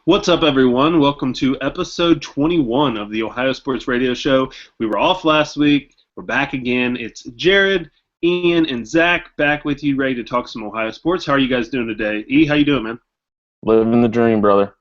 What's up, everyone? Welcome to episode 21 of the Ohio Sports Radio Show. We were off last week. We're back again. It's Jared, Ian, and Zach back with you, ready to talk some Ohio sports. How are you guys doing today? E, how you doing, man? Living the dream, brother.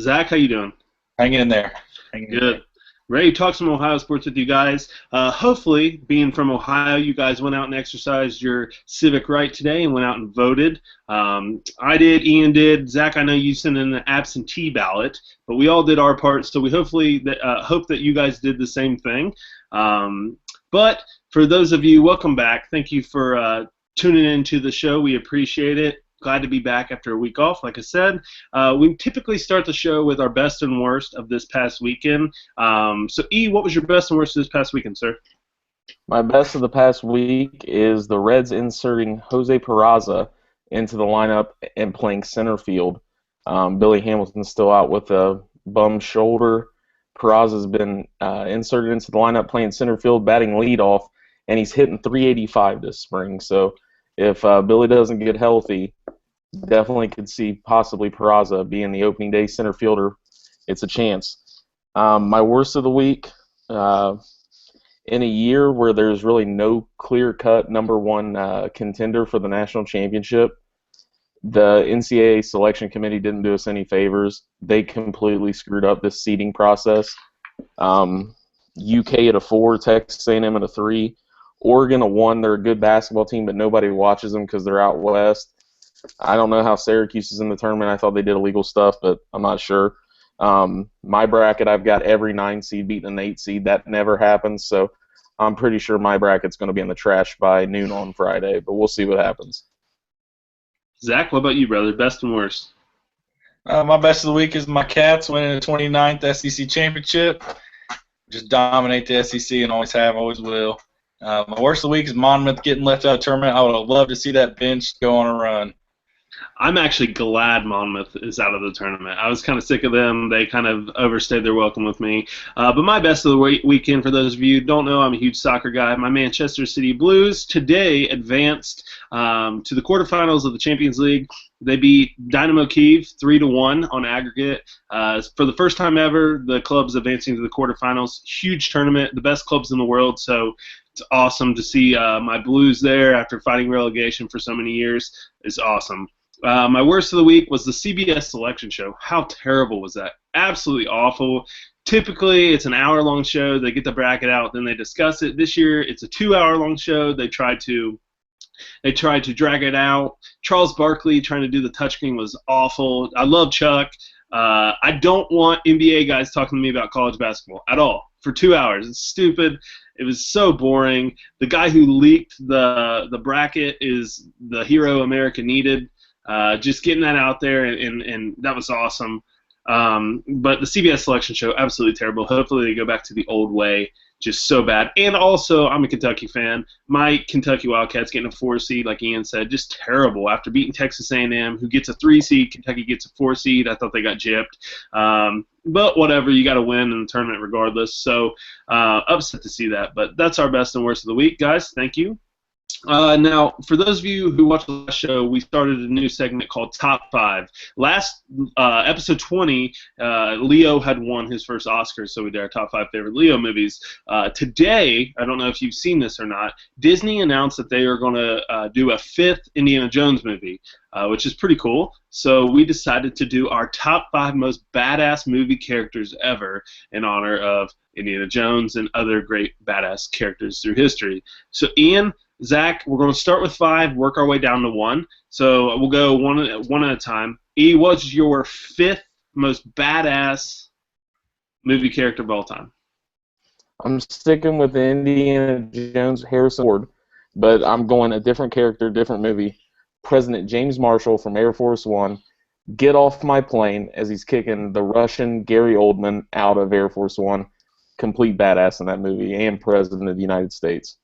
Zach, how you doing? Hanging in there. Good. Ready to talk some Ohio sports with you guys. Hopefully, being from Ohio, you guys went out and exercised your civic right today and went out and voted. I did, Ian did. Zach, I know you sent in an absentee ballot, but we all did our part, so we hope that you guys did the same thing. But for those of you, welcome back. Thank you for tuning into the show. We appreciate it. Glad to be back after a week off, like I said. We typically start the show with our best and worst of this past weekend. So, E, what was your best and worst of this past weekend, sir? My best of the past week is the Reds inserting Jose Peraza into the lineup and playing center field. Billy Hamilton's still out with a bum shoulder. Peraza's been inserted into the lineup playing center field, batting leadoff, and he's hitting .385 this spring. So if Billy doesn't get healthy, definitely could see possibly Peraza being the opening day center fielder. It's a chance. My worst of the week, in a year where there's really no clear-cut number one contender for the national championship, the NCAA selection committee didn't do us any favors. They completely screwed up this seeding process. UK at a 4, Texas A&M at a 3, Oregon a 1. They're a good basketball team, but nobody watches them because they're out west. I don't know how Syracuse is in the tournament. I thought they did illegal stuff, but I'm not sure. My bracket, I've got every 9 seed beating an 8 seed. That never happens, so I'm pretty sure my bracket's going to be in the trash by noon on Friday, but we'll see what happens. Zach, what about you, brother? Best and worst? My best of the week is my Cats winning the 29th SEC championship. Just dominate the SEC and always have, always will. My worst of the week is Monmouth getting left out of the tournament. I would have loved to see that bench go on a run. I'm actually glad Monmouth is out of the tournament. I was kind of sick of them. They kind of overstayed their welcome with me. But my best of the weekend, for those of you who don't know, I'm a huge soccer guy. My Manchester City Blues today advanced to the quarterfinals of the Champions League. They beat Dynamo Kyiv 3-1 on aggregate. For the first time ever, the club's advancing to the quarterfinals. Huge tournament, the best clubs in the world. So it's awesome to see my Blues there after fighting relegation for so many years. It's awesome. My worst of the week was the CBS selection show. How terrible was that? Absolutely awful. Typically, it's an hour-long show. They get the bracket out, then they discuss it. This year, it's a 2-hour-long show. They tried to drag it out. Charles Barkley trying to do the touchscreen was awful. I love Chuck. I don't want NBA guys talking to me about college basketball at all for 2 hours. It's stupid. It was so boring. The guy who leaked the bracket is the hero America needed. Just getting that out there, and that was awesome. But the CBS selection show, absolutely terrible. Hopefully they go back to the old way. Just so bad. And also, I'm a Kentucky fan. My Kentucky Wildcats getting a 4 seed, like Ian said, just terrible. After beating Texas A&M, who gets a 3 seed, Kentucky gets a 4 seed. I thought they got gypped. But whatever, you got to win in the tournament regardless. So upset to see that. But that's our best and worst of the week, guys. Thank you. Now, for those of you who watched the last show, we started a new segment called Top 5. Last episode 20, Leo had won his first Oscar, so we did our top 5 favorite Leo movies. Today, I don't know if you've seen this or not, Disney announced that they are going to do a 5th Indiana Jones movie, which is pretty cool. So we decided to do our top 5 most badass movie characters ever in honor of Indiana Jones and other great badass characters through history. So, Ian, Zach, we're going to start with 5, work our way down to 1. So we'll go one at a time. E, what's your 5th most badass movie character of all time? I'm sticking with the Indiana Jones Harrison Ford, but I'm going a different character, different movie. President James Marshall from Air Force One. Get off my plane as he's kicking the Russian Gary Oldman out of Air Force One. Complete badass in that movie, and President of the United States.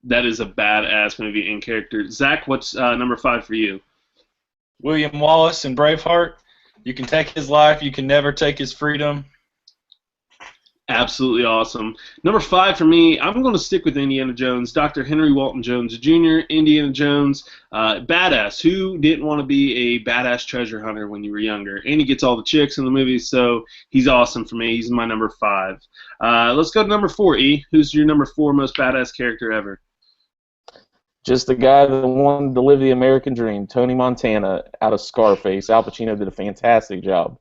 That is a badass movie and character. Zach, what's number 5 for you? William Wallace in Braveheart. You can take his life. You can never take his freedom. Absolutely awesome. Number 5 for me, I'm going to stick with Indiana Jones. Dr. Henry Walton Jones Jr., Indiana Jones, badass. Who didn't want to be a badass treasure hunter when you were younger? And he gets all the chicks in the movie, so he's awesome for me. He's my number 5. Let's go to number 4, E. Who's your number 4 most badass character ever? Just the guy that wanted to live the American dream, Tony Montana, out of Scarface. Al Pacino did a fantastic job.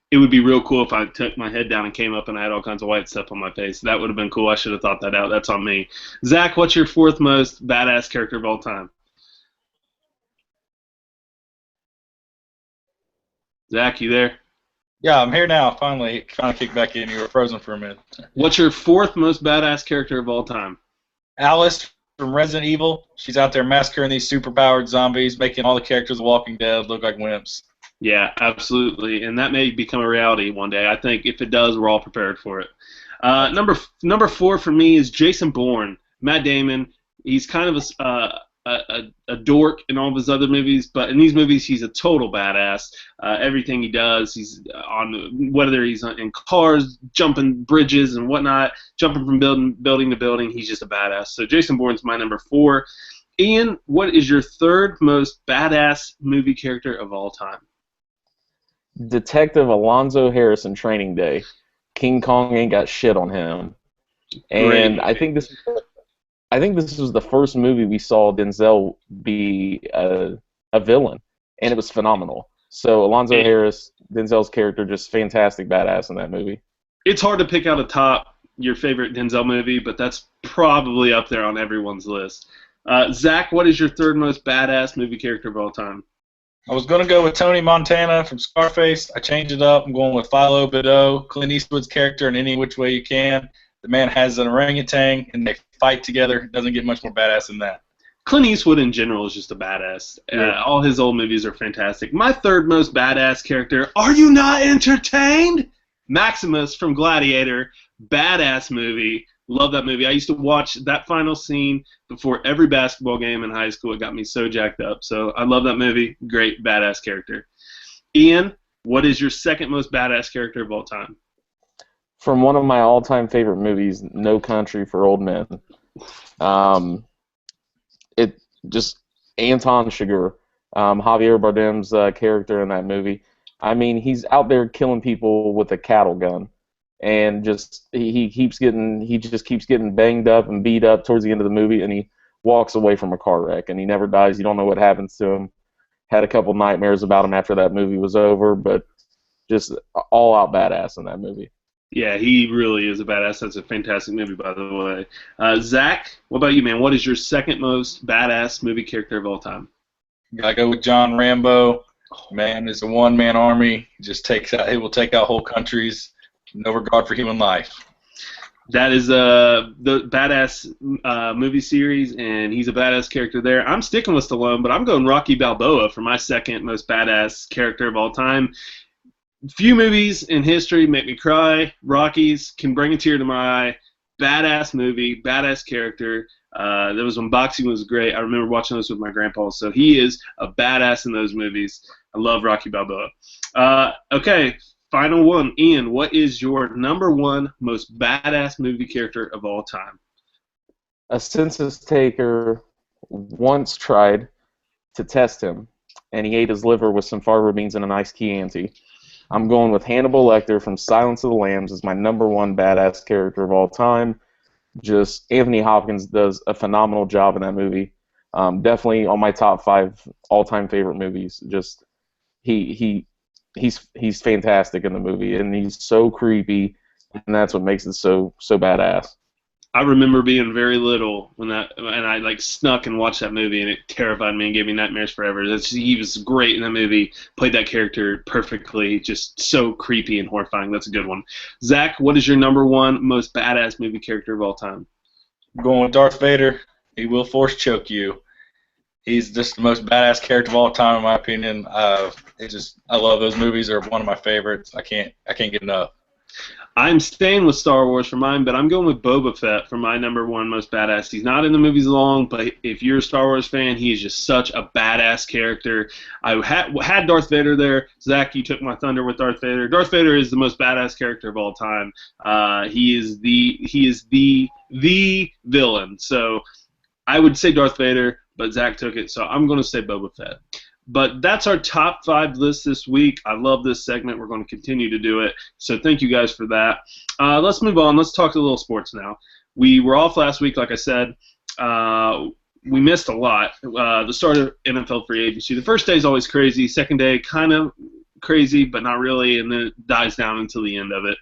It would be real cool if I took my head down and came up and I had all kinds of white stuff on my face. That would have been cool. I should have thought that out. That's on me. Zach, what's your 4th most badass character of all time? Zach, you there? Yeah, I'm here now. Finally kicked back in. You were frozen for a minute. What's your 4th most badass character of all time? Alice from Resident Evil. She's out there massacring these superpowered zombies, making all the characters of Walking Dead look like wimps. Yeah, absolutely, and that may become a reality one day. I think if it does, we're all prepared for it. Number 4 for me is Jason Bourne, Matt Damon. He's kind of a dork in all of his other movies, but in these movies, he's a total badass. Everything he does, he's on, whether he's in cars, jumping bridges and whatnot, jumping from building to building, he's just a badass. So Jason Bourne's my number 4. Ian, what is your 3rd most badass movie character of all time? Detective Alonzo Harris in Training Day. King Kong ain't got shit on him. And I think this was the first movie we saw Denzel be a villain, and it was phenomenal. So Alonzo Harris, Denzel's character, just fantastic badass in that movie. It's hard to pick out your favorite Denzel movie, but that's probably up there on everyone's list. Zach, what is your 3rd most badass movie character of all time? I was going to go with Tony Montana from Scarface. I changed it up. I'm going with Philo Bideau, Clint Eastwood's character in Any Which Way You Can. The man has an orangutan, and they fight together. It doesn't get much more badass than that. Clint Eastwood in general is just a badass. Yeah. All his old movies are fantastic. My 3rd most badass character, are you not entertained? Maximus from Gladiator, badass movie. Love that movie. I used to watch that final scene before every basketball game in high school. It got me so jacked up. So I love that movie. Great badass character. Ian, what is your 2nd most badass character of all time? From one of my all-time favorite movies, No Country for Old Men. It just Anton Chigurh, Javier Bardem's character in that movie. I mean, he's out there killing people with a cattle gun. And he just keeps getting banged up and beat up towards the end of the movie, and he walks away from a car wreck, and he never dies. You don't know what happens to him. Had a couple nightmares about him after that movie was over, but just all out badass in that movie. Yeah, he really is a badass. That's a fantastic movie, by the way. Zach, what about you, man? What is your 2nd most badass movie character of all time? Gotta go with John Rambo. Man, it's a one-man army. He will take out whole countries. No regard for human life. That is the badass movie series, and he's a badass character there. I'm sticking with Stallone, but I'm going Rocky Balboa for my 2nd most badass character of all time. Few movies in history make me cry. Rockies can bring a tear to my eye. Badass movie, badass character. That was when boxing was great. I remember watching those with my grandpa, so he is a badass in those movies. I love Rocky Balboa. Okay. Final one, Ian, what is your number 1 most badass movie character of all time? A census taker once tried to test him, and he ate his liver with some fava beans and a nice Chianti. I'm going with Hannibal Lecter from Silence of the Lambs as my number 1 badass character of all time. Just Anthony Hopkins does a phenomenal job in that movie. Definitely on my top 5 all-time favorite movies. Just He's fantastic in the movie, and he's so creepy, and that's what makes it so badass. I remember being very little and I snuck and watched that movie, and it terrified me and gave me nightmares forever. He was great in that movie, played that character perfectly, just so creepy and horrifying. That's a good one. Zach, what is your number 1 most badass movie character of all time? I'm going with Darth Vader. He will force choke you. He's just the most badass character of all time, in my opinion. I love those movies. They're one of my favorites. I can't get enough. I'm staying with Star Wars for mine, but I'm going with Boba Fett for my number one most badass. He's not in the movies long, but if you're a Star Wars fan, he is just such a badass character. I had Darth Vader there. Zach, you took my thunder with Darth Vader. Darth Vader is the most badass character of all time. He is the villain. So I would say Darth Vader, but Zach took it, so I'm going to say Boba Fett. But that's our top 5 list this week. I love this segment. We're going to continue to do it. So thank you guys for that. Let's move on. Let's talk a little sports now. We were off last week, like I said. We missed a lot. The start of NFL free agency. The first day is always crazy. Second day, kind of crazy, but not really, and then it dies down until the end of it.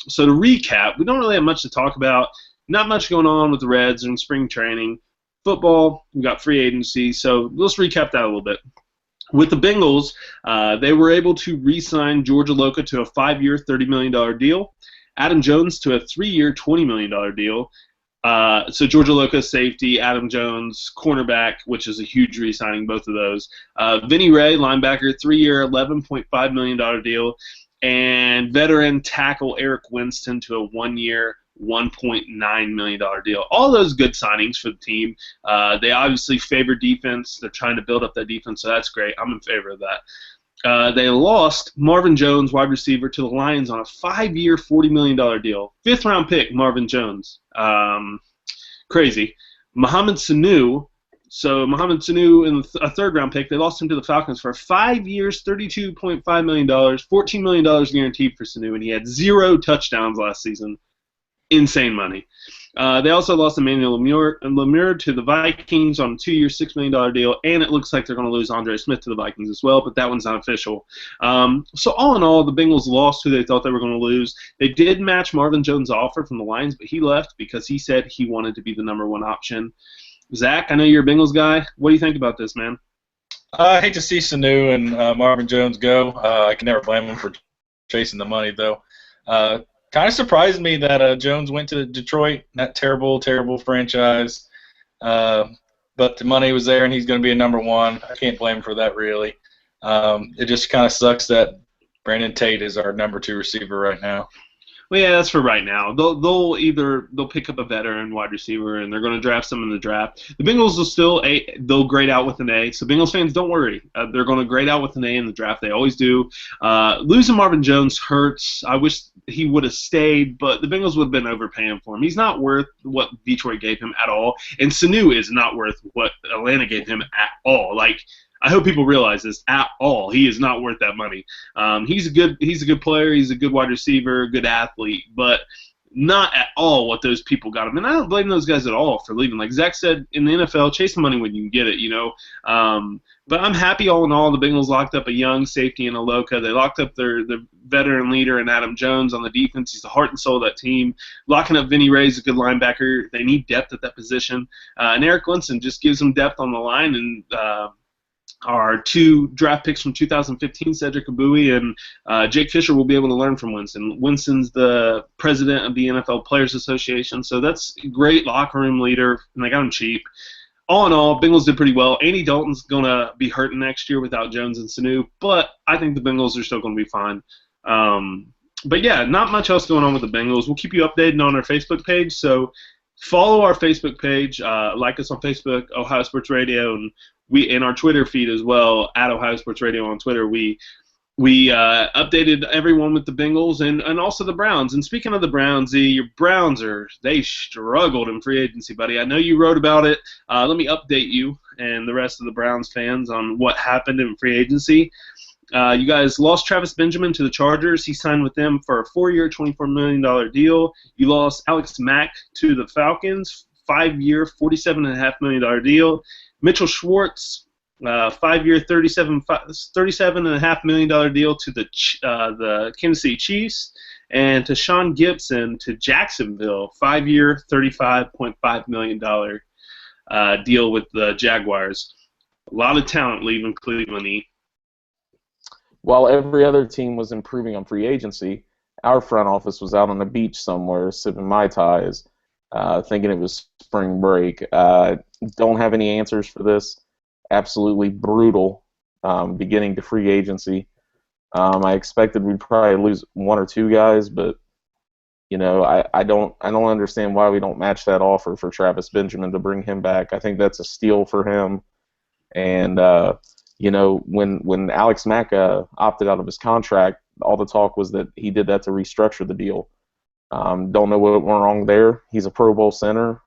So to recap, we don't really have much to talk about. Not much going on with the Reds in spring training. Football, we got free agency, so let's recap that a little bit. With the Bengals, they were able to re-sign Georgia Loca to a 5-year, $30 million deal, Adam Jones to a 3-year, $20 million deal. So Georgia Loca, safety, Adam Jones, cornerback, which is a huge re-signing, both of those. Vinny Ray, linebacker, 3-year, $11.5 million deal, and veteran tackle Eric Winston to a 1-year, $1.9 million deal. All those good signings for the team. They obviously favor defense. They're trying to build up that defense, so that's great. I'm in favor of that. They lost Marvin Jones, wide receiver, to the Lions on a 5-year, $40 million deal. 5th-round pick, Marvin Jones. Crazy. Mohamed Sanu. So Mohamed Sanu, in a 3rd-round pick, they lost him to the Falcons for 5 years, $32.5 million, $14 million guaranteed for Sanu, and he had 0 touchdowns last season. Insane money. They also lost Emmanuel Lemire to the Vikings on a 2-year, $6 million deal, and it looks like they're going to lose Andre Smith to the Vikings as well, but that one's not official. So all in all, the Bengals lost who they thought they were going to lose. They did match Marvin Jones' offer from the Lions, but he left because he said he wanted to be the number 1 option. Zach, I know you're a Bengals guy. What do you think about this, man? I hate to see Sanu and Marvin Jones go. I can never blame him for chasing the money, though. Kind of surprised me that Jones went to Detroit, that terrible, terrible franchise. But the money was there, and he's going to be a number 1. I can't blame him for that, really. It just kind of sucks that Brandon Tate is our number 2 receiver right now. Well, yeah, that's for right now. They'll pick up a veteran wide receiver, and they're going to draft some in the draft. The Bengals they'll grade out with an A. So Bengals fans, don't worry. They're going to grade out with an A in the draft. They always do. Losing Marvin Jones hurts. I wish he would have stayed, but the Bengals would have been overpaying for him. He's not worth what Detroit gave him at all, and Sanu is not worth what Atlanta gave him at all. I hope people realize this at all. He is not worth that money. He's a good player. He's a good wide receiver, good athlete, but not at all what those people got him. And I don't blame those guys at all for leaving. Like Zach said, in the NFL, chase the money when you can get it, you know. But I'm happy all in all. The Bengals locked up a young safety in Aloka. They locked up their veteran leader in Adam Jones on the defense. He's the heart and soul of that team. Locking up Vinny Ray is a good linebacker. They need depth at that position. And Eric Winston just gives them depth on the line, and our 2 draft picks from 2015, Cedric Abui and Jake Fisher, will be able to learn from Winston. Winston's the president of the NFL Players Association, so that's a great locker room leader, and they got him cheap. All in all, Bengals did pretty well. Andy Dalton's going to be hurting next year without Jones and Sanu, but I think the Bengals are still going to be fine. But yeah, not much else going on with the Bengals. We'll keep you updated on our Facebook page, so follow our Facebook page, like us on Facebook, Ohio Sports Radio, and we in our Twitter feed as well, at Ohio Sports Radio on Twitter. We updated everyone with the Bengals and also the Browns. And speaking of the Browns, your Browns they struggled in free agency, buddy. I know you wrote about it. Let me update you and the rest of the Browns fans on what happened in free agency. You guys lost Travis Benjamin to the Chargers. He signed with them for a 4-year, $24 million deal. You lost Alex Mack to the Falcons, 5-year, $47.5 million deal. Mitchell Schwartz, 5-year, $37.5 million deal to the Kansas City Chiefs. And to Sean Gibson to Jacksonville, 5-year, $35.5 million deal with the Jaguars. A lot of talent leaving Cleveland. While every other team was improving on free agency, our front office was out on the beach somewhere sipping Mai Tais, thinking it was spring break. Don't have any answers for this. Absolutely brutal beginning to free agency. I expected we'd probably lose one or two guys, but I don't understand why we don't match that offer for Travis Benjamin to bring him back. I think that's a steal for him. And when Alex Mack opted out of his contract, all the talk was that he did that to restructure the deal. Don't know what went wrong there. He's a Pro Bowl center.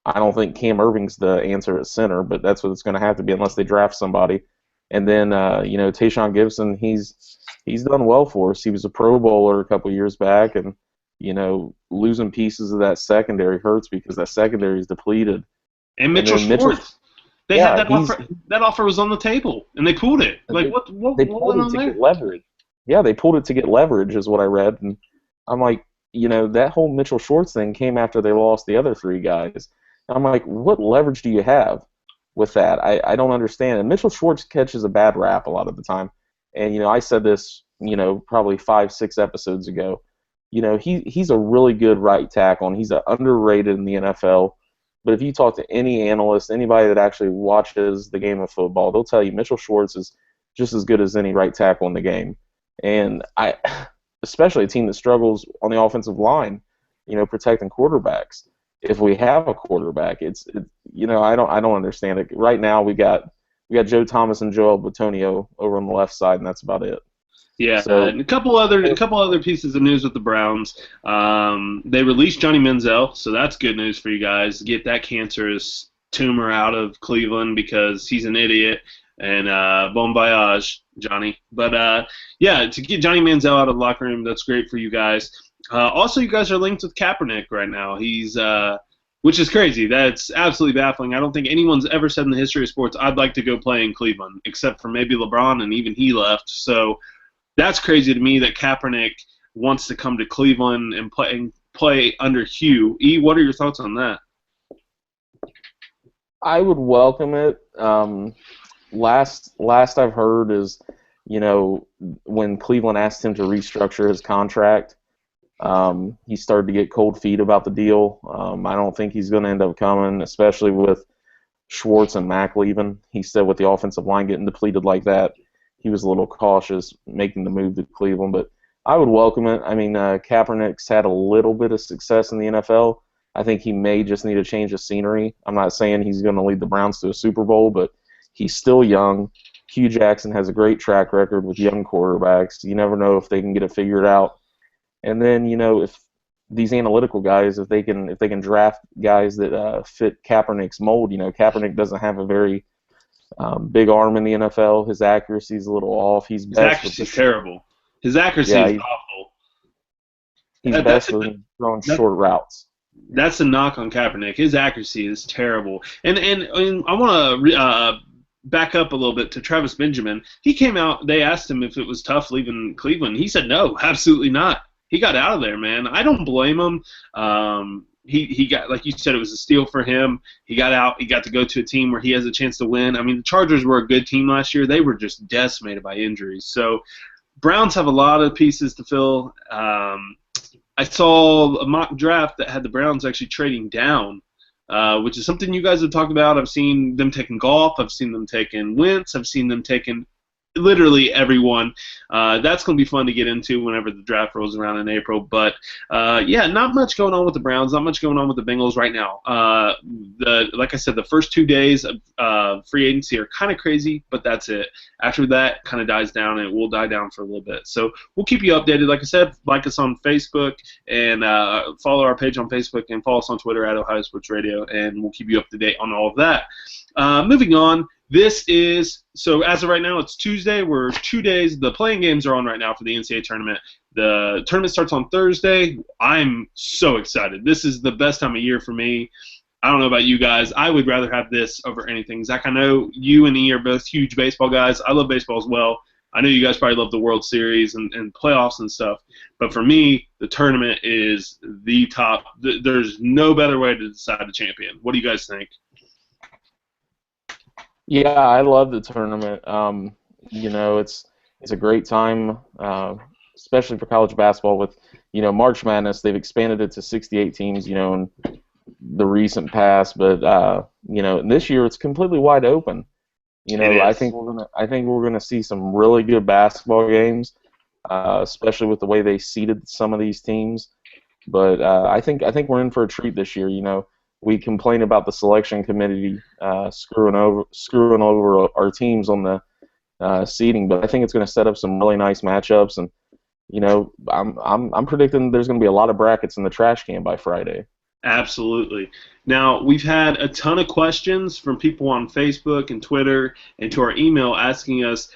I don't think Cam Irving's the answer at center, but that's what it's going to have to be unless they draft somebody. And then Tayshaun Gibson, he's done well for us. He was a Pro Bowler a couple years back, and losing pieces of that secondary hurts because that secondary is depleted. And Mitchell Schwartz. They had that offer. That offer was on the table, and they pulled it. Like what went on there? Get leverage. Yeah, they pulled it to get leverage, is what I read. And I'm like, that whole Mitchell Schwartz thing came after they lost the other three guys. And I'm like, what leverage do you have with that? I don't understand. And Mitchell Schwartz catches a bad rap a lot of the time. And I said this, probably 5-6 episodes ago. He's a really good right tackle, and he's underrated in the NFL. But if you talk to any analyst, anybody that actually watches the game of football, they'll tell you Mitchell Schwartz is just as good as any right tackle in the game. And especially a team that struggles on the offensive line, protecting quarterbacks. If we have a quarterback, I don't understand it. Right now we got Joe Thomas and Joel Bitonio over on the left side, and that's about it. Yeah, and a couple other pieces of news with the Browns. They released Johnny Manziel, so that's good news for you guys. Get that cancerous tumor out of Cleveland because he's an idiot. And bon voyage, Johnny. But to get Johnny Manziel out of the locker room, that's great for you guys. Also, you guys are linked with Kaepernick right now. He's which is crazy. That's absolutely baffling. I don't think anyone's ever said in the history of sports, I'd like to go play in Cleveland, except for maybe LeBron, and even he left. So that's crazy to me that Kaepernick wants to come to Cleveland and play under Hugh. E, what are your thoughts on that? I would welcome it. Last I've heard is, when Cleveland asked him to restructure his contract, he started to get cold feet about the deal. I don't think he's going to end up coming, especially with Schwartz and Mack leaving. He said with the offensive line getting depleted like that, he was a little cautious making the move to Cleveland, but I would welcome it. I mean, Kaepernick's had a little bit of success in the NFL. I think he may just need a change of scenery. I'm not saying he's going to lead the Browns to a Super Bowl, but he's still young. Hugh Jackson has a great track record with young quarterbacks. You never know if they can get it figured out. And then, if these analytical guys, if they can draft guys that fit Kaepernick's mold, Kaepernick doesn't have a very big arm in the NFL. His accuracy is a little off. His accuracy is terrible. His accuracy is awful. He's best with throwing short routes. That's a knock on Kaepernick. His accuracy is terrible. And I want to back up a little bit to Travis Benjamin. He came out. They asked him if it was tough leaving Cleveland. He said no, absolutely not. He got out of there, man. I don't blame him. He got, like you said, it was a steal for him. He got out. He got to go to a team where he has a chance to win. I mean, the Chargers were a good team last year. They were just decimated by injuries. So Browns have a lot of pieces to fill. I saw a mock draft that had the Browns actually trading down, which is something you guys have talked about. I've seen them taking Goff. I've seen them taking Wentz. I've seen them taking literally everyone. That's going to be fun to get into whenever the draft rolls around in April. But, not much going on with the Browns, not much going on with the Bengals right now. Like I said, the first 2 days of free agency are kind of crazy, but that's it. After that, kind of dies down, and it will die down for a little bit. So we'll keep you updated. Like I said, like us on Facebook and follow our page on Facebook and follow us on Twitter at Ohio Sports Radio, and we'll keep you up to date on all of that. Moving on. So as of right now, it's Tuesday. We're 2 days. The playing games are on right now for the NCAA Tournament. The tournament starts on Thursday. I'm so excited. This is the best time of year for me. I don't know about you guys. I would rather have this over anything. Zach, I know you and E are both huge baseball guys. I love baseball as well. I know you guys probably love the World Series and playoffs and stuff. But for me, the tournament is the top. There's no better way to decide a champion. What do you guys think? Yeah, I love the tournament. It's a great time, especially for college basketball with, March Madness. They've expanded it to 68 teams, in the recent past. But, this year it's completely wide open. You know, I think we're gonna see some really good basketball games, especially with the way they seeded some of these teams. But I think we're in for a treat this year. You know, we complain about the selection committee screwing over our teams on the seeding, but I think it's going to set up some really nice matchups. And you know, I'm predicting there's going to be a lot of brackets in the trash can by Friday. Absolutely. Now, we've had a ton of questions from people on Facebook and Twitter and to our email asking us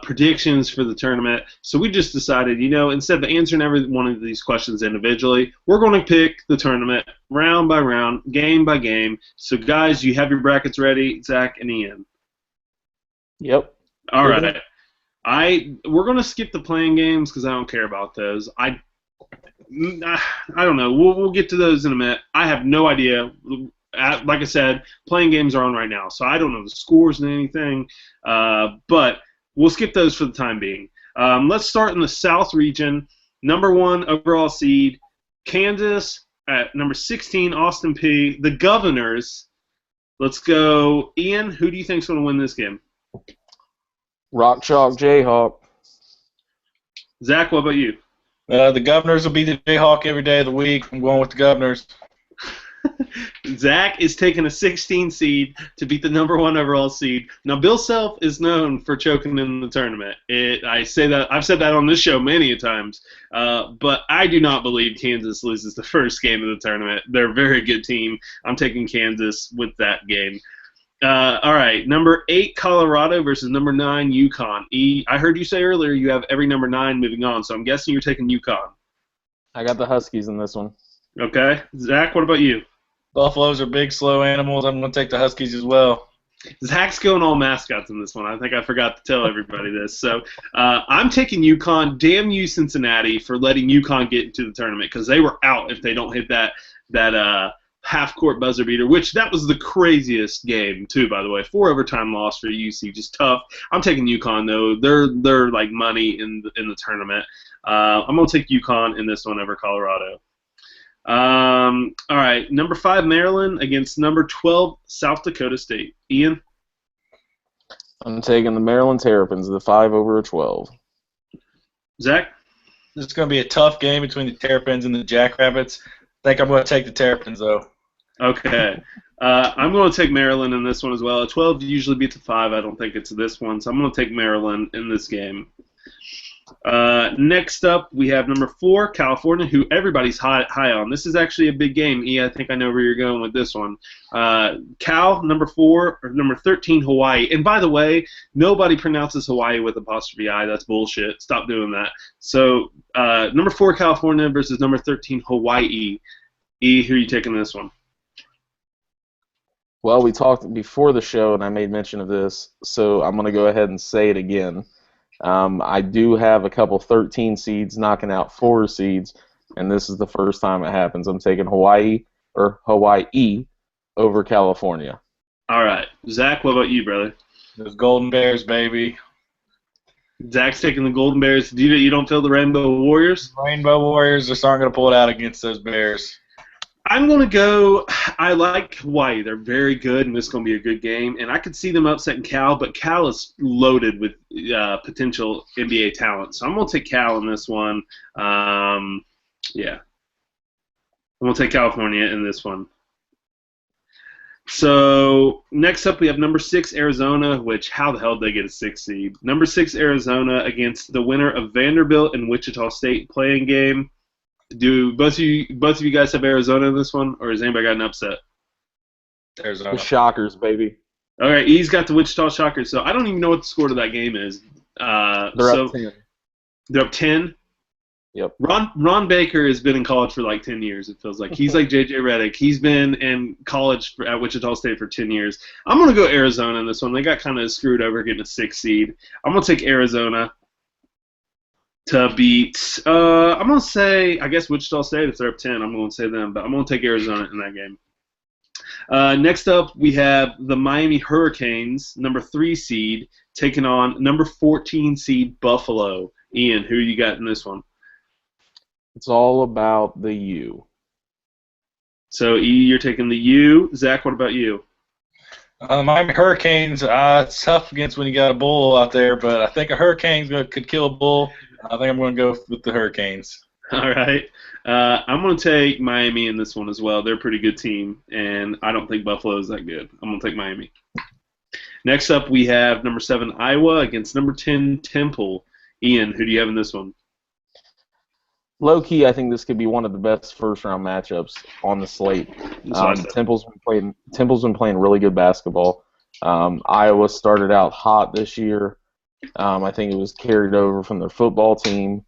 predictions for the tournament. So we just decided, you know, instead of answering every one of these questions individually, we're going to pick the tournament round by round, game by game. So, guys, you have your brackets ready, Zach and Ian? Yep. All right. We're going to skip the playing games because I don't care about those. I don't know. We'll get to those in a minute. I have no idea. Like I said, playing games are on right now, so I don't know the scores and anything. But we'll skip those for the time being. Let's start in the South region. Number 1 overall seed, Kansas. At number 16, Austin Peay. The Governors. Let's go. Ian, who do you think is going to win this game? Rock Chalk Jayhawk. Zach, what about you? The Governors will be the Jayhawk every day of the week. I'm going with the Governors. Zach is taking a 16 seed to beat the number 1 overall seed. Now, Bill Self is known for choking in the tournament. I've said that on this show many a times, but I do not believe Kansas loses the first game of the tournament. They're a very good team. I'm taking Kansas with that game. All right, number 8 Colorado versus number 9 UConn. I heard you say earlier you have every number 9 moving on, so I'm guessing you're taking UConn. I got the Huskies in this one. Okay, Zach, what about you? Buffaloes are big, slow animals. I'm going to take the Huskies as well. Zach's going all mascots in this one. I think I forgot to tell everybody this. So I'm taking UConn. Damn you, Cincinnati, for letting UConn get into the tournament because they were out if they don't hit that half-court buzzer beater, which that was the craziest game, too, by the way. 4 overtime loss for UC, just tough. I'm taking UConn, though. They're like money in the tournament. I'm going to take UConn in this one over Colorado. All right, number 5 Maryland against number 12 South Dakota State. Ian? I'm taking the Maryland Terrapins, the 5 over a 12. Zach? This is going to be a tough game between the Terrapins and the Jackrabbits. I think I'm going to take the Terrapins, though. Okay. I'm going to take Maryland in this one as well. A 12 usually beats a 5. I don't think it's this one, so I'm going to take Maryland in this game. Next up, we have number 4, California, who everybody's high on. This is actually a big game. I think I know where you're going with this one. Cal, number 4, or number 13, Hawaii. And by the way, nobody pronounces Hawaii with apostrophe I. That's bullshit. Stop doing that. So, number 4, California versus number 13, Hawaii. Who are you taking this one? Well, we talked before the show, and I made mention of this, so I'm going to go ahead and say it again. I do have a couple 13 seeds knocking out 4 seeds, and this is the first time it happens. I'm taking Hawaii over California. All right. Zach, what about you, brother? Those Golden Bears, baby. Zach's taking the Golden Bears. You don't feel the Rainbow Warriors? Rainbow Warriors just aren't going to pull it out against those Bears. I'm going to go, I like Hawaii. They're very good, and this is going to be a good game. And I could see them upsetting Cal, but Cal is loaded with potential NBA talent. So I'm going to take Cal in this one. Yeah. I'm going to take California in this one. So next up we have number 6, Arizona, which how the hell did they get a 6 seed? Number 6, Arizona against the winner of Vanderbilt and Wichita State playing game. Do both of you guys have Arizona in this one, or has anybody got an upset? Arizona. The Shockers, baby. All right, he's got the Wichita Shockers, so I don't even know what the score to that game is. They're up 10. They're up 10? Yep. Ron Baker has been in college for like 10 years, it feels like. He's like J.J. Redick. He's been in college at Wichita State for 10 years. I'm going to go Arizona in this one. They got kind of screwed over getting a 6 seed. I'm going to take Arizona to beat, I'm going to say, I guess Wichita State, if they're up 10, I'm going to say them, but I'm going to take Arizona in that game. Next up, we have the Miami Hurricanes, number 3 seed, taking on number 14 seed Buffalo. Ian, who you got in this one? It's all about the U. So, E, you're taking the U. Zach, what about you? Miami Hurricanes, it's tough against when you got a bull out there, but I think a Hurricane could kill a bull. I think I'm going to go with the Hurricanes. All right. I'm going to take Miami in this one as well. They're a pretty good team, and I don't think Buffalo is that good. I'm going to take Miami. Next up, we have number 7 Iowa against number 10 Temple. Ian, who do you have in this one? Low key, I think this could be one of the best first round matchups on the slate. Temple's been playing really good basketball. Iowa started out hot this year. I think it was carried over from their football team.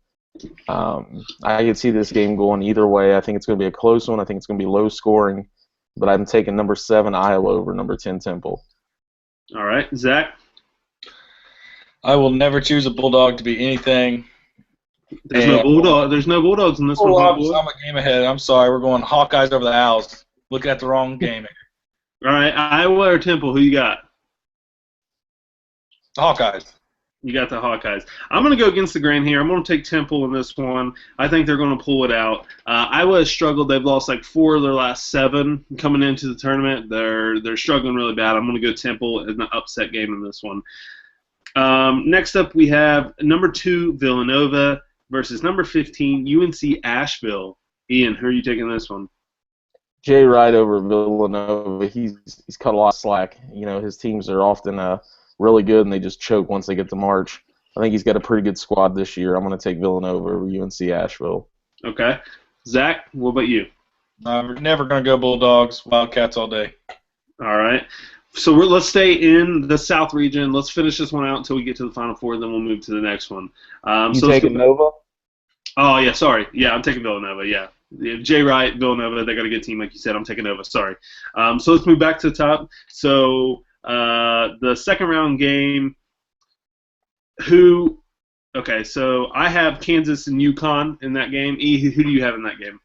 I could see this game going either way. I think it's going to be a close one. I think it's going to be low scoring, but I'm taking number 7 Iowa over number 10 Temple. All right, Zach. I will never choose a Bulldog to be anything. There's no Bulldogs in this one. I'm a game ahead. I'm sorry. We're going Hawkeyes over the Owls. Looking at the wrong game. All right, Iowa or Temple, who you got? The Hawkeyes. You got the Hawkeyes. I'm going to go against the grain here. I'm going to take Temple in this one. I think they're going to pull it out. Iowa has struggled. They've lost like 4 of their last 7 coming into the tournament. They're struggling really bad. I'm going to go Temple in an upset game in this one. Next up, we have number 2 Villanova versus number 15 UNC Asheville. Ian, who are you taking this one? Jay Wright over Villanova. He's cut a lot of slack. You know, his teams are often really good, and they just choke once they get to March. I think he's got a pretty good squad this year. I'm going to take Villanova over UNC Asheville. Okay. Zach, what about you? I'm never going to go Bulldogs. Wildcats all day. All right. So let's stay in the South region. Let's finish this one out until we get to the Final Four, then we'll move to the next one. You taking Nova? Oh, yeah, sorry. Yeah, I'm taking Villanova, yeah. Jay Wright, Villanova, they got a good team, like you said. I'm taking Nova, sorry. So let's move back to the top. So the second round game, okay, so I have Kansas and UConn in that game. E, who do you have in that game?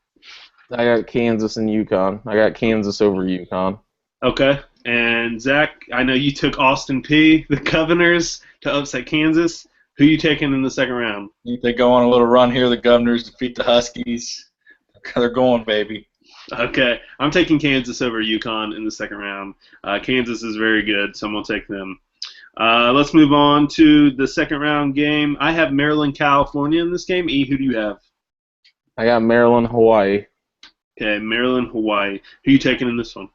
I got Kansas and UConn. I got Kansas over UConn. Okay. And Zach, I know you took Austin Peay, the Governors, to upset Kansas. Who are you taking in the second round? I think they go on a little run here. The Governors defeat the Huskies. They're going, baby. Okay. I'm taking Kansas over UConn in the second round. Kansas is very good, so I'm going to take them. Let's move on to the second round game. I have Maryland, California in this game. E, who do you have? I got Maryland, Hawaii. Okay, Maryland, Hawaii. Who are you taking in this one?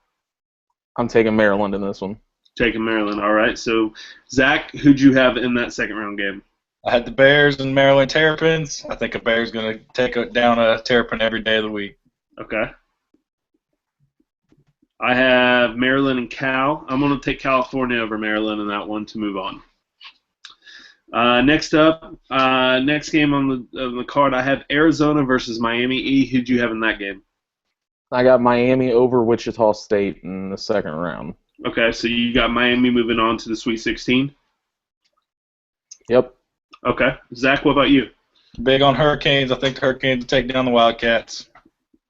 I'm taking Maryland in this one. Taking Maryland. All right. So, Zach, who'd you have in that second round game? I had the Bears and Maryland Terrapins. I think a Bear's going to take down a Terrapin every day of the week. Okay. I have Maryland and Cal. I'm going to take California over Maryland in that one to move on. Next up, next game on the card, I have Arizona versus Miami. E, who'd you have in that game? I got Miami over Wichita State in the second round. Okay, so you got Miami moving on to the Sweet 16? Yep. Okay. Zach, what about you? Big on Hurricanes. I think the Hurricanes will take down the Wildcats.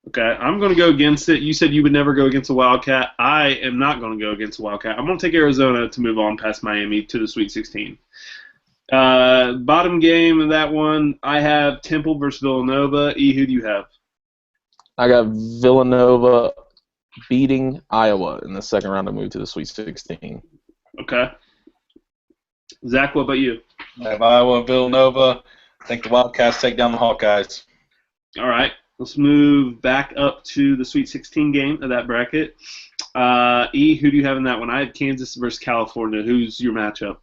Okay, I'm going to go against it. You said you would never go against a Wildcat. I am not going to go against a Wildcat. I'm going to take Arizona to move on past Miami to the Sweet 16. Bottom game of that one, I have Temple versus Villanova. E, who do you have? I got Villanova beating Iowa in the second round to move to the Sweet 16. Okay. Zach, what about you? I have Iowa and Villanova. I think the Wildcats take down the Hawkeyes. All right. Let's move back up to the Sweet 16 game of that bracket. E, who do you have in that one? I have Kansas versus California. Who's your matchup?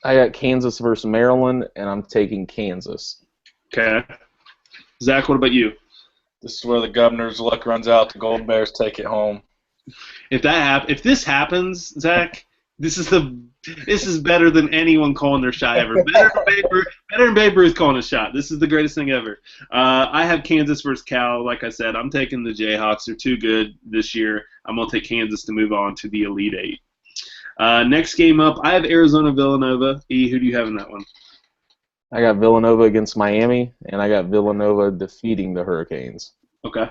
I got Kansas versus Maryland, and I'm taking Kansas. Okay. Zach, what about you? This is where the Governors' luck runs out. The Golden Bears take it home. If this happens, Zach, this is better than anyone calling their shot ever. Better than Babe Ruth calling a shot. This is the greatest thing ever. I have Kansas versus Cal. Like I said, I'm taking the Jayhawks. They're too good this year. I'm going to take Kansas to move on to the Elite Eight. Next game up, I have Arizona Villanova. E, who do you have in that one? I got Villanova against Miami, and I got Villanova defeating the Hurricanes. Okay.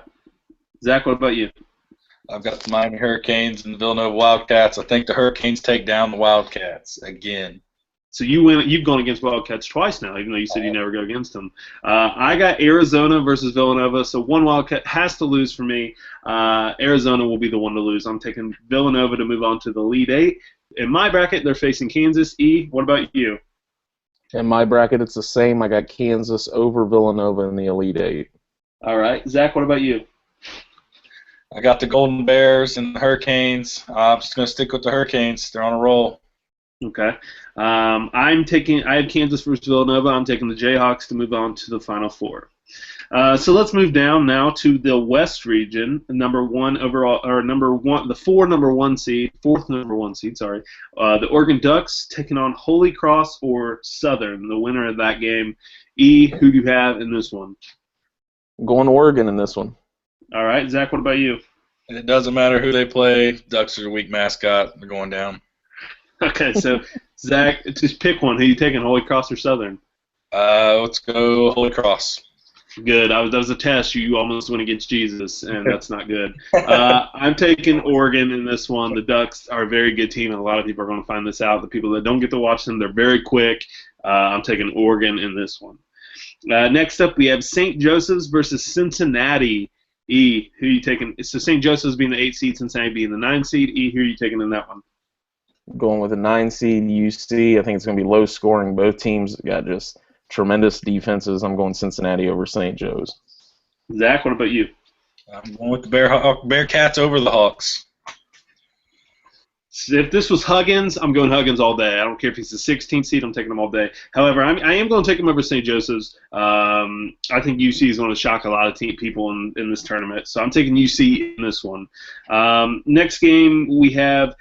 Zach, what about you? I've got the Miami Hurricanes and the Villanova Wildcats. I think the Hurricanes take down the Wildcats again. So you've gone against Wildcats twice now, even though you said you never go against them. I got Arizona versus Villanova, so one Wildcat has to lose for me. Arizona will be the one to lose. I'm taking Villanova to move on to the Elite Eight. In my bracket, they're facing Kansas. E, what about you? In my bracket, it's the same. I got Kansas over Villanova in the Elite Eight. All right. Zach, what about you? I got the Golden Bears and the Hurricanes. I'm just going to stick with the Hurricanes. They're on a roll. Okay. I have Kansas versus Villanova. I'm taking the Jayhawks to move on to the Final Four. So let's move down now to the West region. The fourth number one seed. The Oregon Ducks taking on Holy Cross or Southern, the winner of that game. E, who do you have in this one? I'm going to Oregon in this one. All right, Zach, what about you? It doesn't matter who they play. Ducks are a weak mascot. They're going down. Okay, so Zach, just pick one. Who you taking, Holy Cross or Southern? Let's go Holy Cross. Good. That was a test. You almost went against Jesus, and that's not good. I'm taking Oregon in this one. The Ducks are a very good team, and a lot of people are going to find this out. The people that don't get to watch them, they're very quick. I'm taking Oregon in this one. Next up, we have St. Joseph's versus Cincinnati. E, who are you taking? So St. Joseph's being the 8 seed, Cincinnati being the 9 seed. E, who are you taking in that one? Going with a 9 seed UC. I think it's going to be low scoring. Both teams got just tremendous defenses. I'm going Cincinnati over St. Joe's. Zach, what about you? I'm going with the Bearcats over the Hawks. If this was Huggins, I'm going Huggins all day. I don't care if he's the 16th seed. I'm taking him all day. However, I am going to take him over St. Joseph's. I think UC is going to shock a lot of people in this tournament. So I'm taking UC in this one. Next game, we have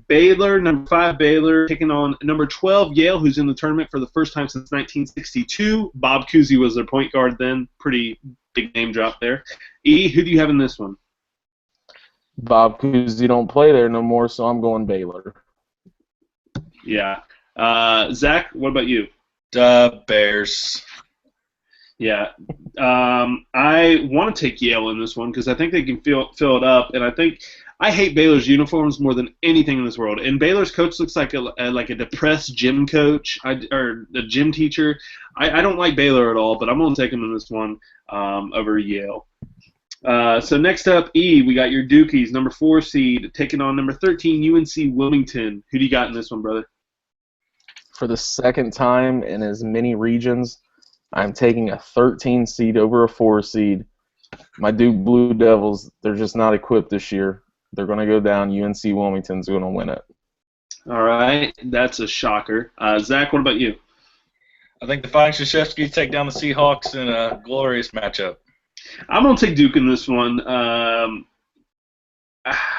Baylor, number 5 Baylor, taking on number 12 Yale, who's in the tournament for the first time since 1962. Bob Cousy was their point guard then. Pretty big name drop there. E, who do you have in this one? Bob Cousy don't play there no more, so I'm going Baylor. Yeah. Zach, what about you? Bears. Yeah. I want to take Yale in this one because I think they can fill it up, and I hate Baylor's uniforms more than anything in this world. And Baylor's coach looks like a depressed gym coach or a gym teacher. I don't like Baylor at all, but I'm going to take him in this one over Yale. So next up, E, we got your Dukies, number 4 seed, taking on number 13 UNC Wilmington. Who do you got in this one, brother? For the second time in as many regions, I'm taking a 13 seed over a 4 seed. My Duke Blue Devils, they're just not equipped this year. They're going to go down. UNC Wilmington's going to win it. All right, that's a shocker. Zach, what about you? I think the Fighting Krzyzewski take down the Seahawks in a glorious matchup. I'm going to take Duke in this one.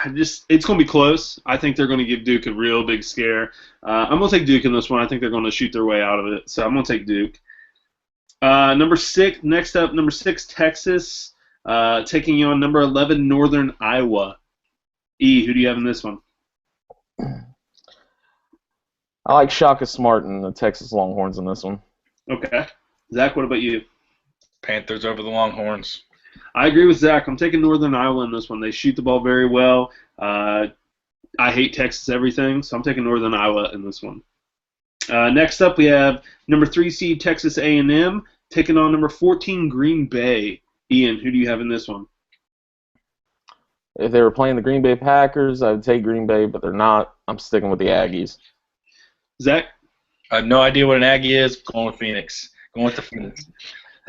It's going to be close. I think they're going to give Duke a real big scare. I'm going to take Duke in this one. I think they're going to shoot their way out of it. So I'm going to take Duke. Next up, number 6 Texas, taking on number 11 Northern Iowa. E, who do you have in this one? I like Shaka Smart and the Texas Longhorns in this one. Okay. Zach, what about you? Panthers over the Longhorns. I agree with Zach. I'm taking Northern Iowa in this one. They shoot the ball very well. I hate Texas everything, so I'm taking Northern Iowa in this one. Next up, we have number 3 seed Texas A&M taking on number 14 Green Bay. Ian, who do you have in this one? If they were playing the Green Bay Packers, I would take Green Bay, but they're not. I'm sticking with the Aggies. Zach? I have no idea what an Aggie is. Going with Phoenix. Going with the Phoenix.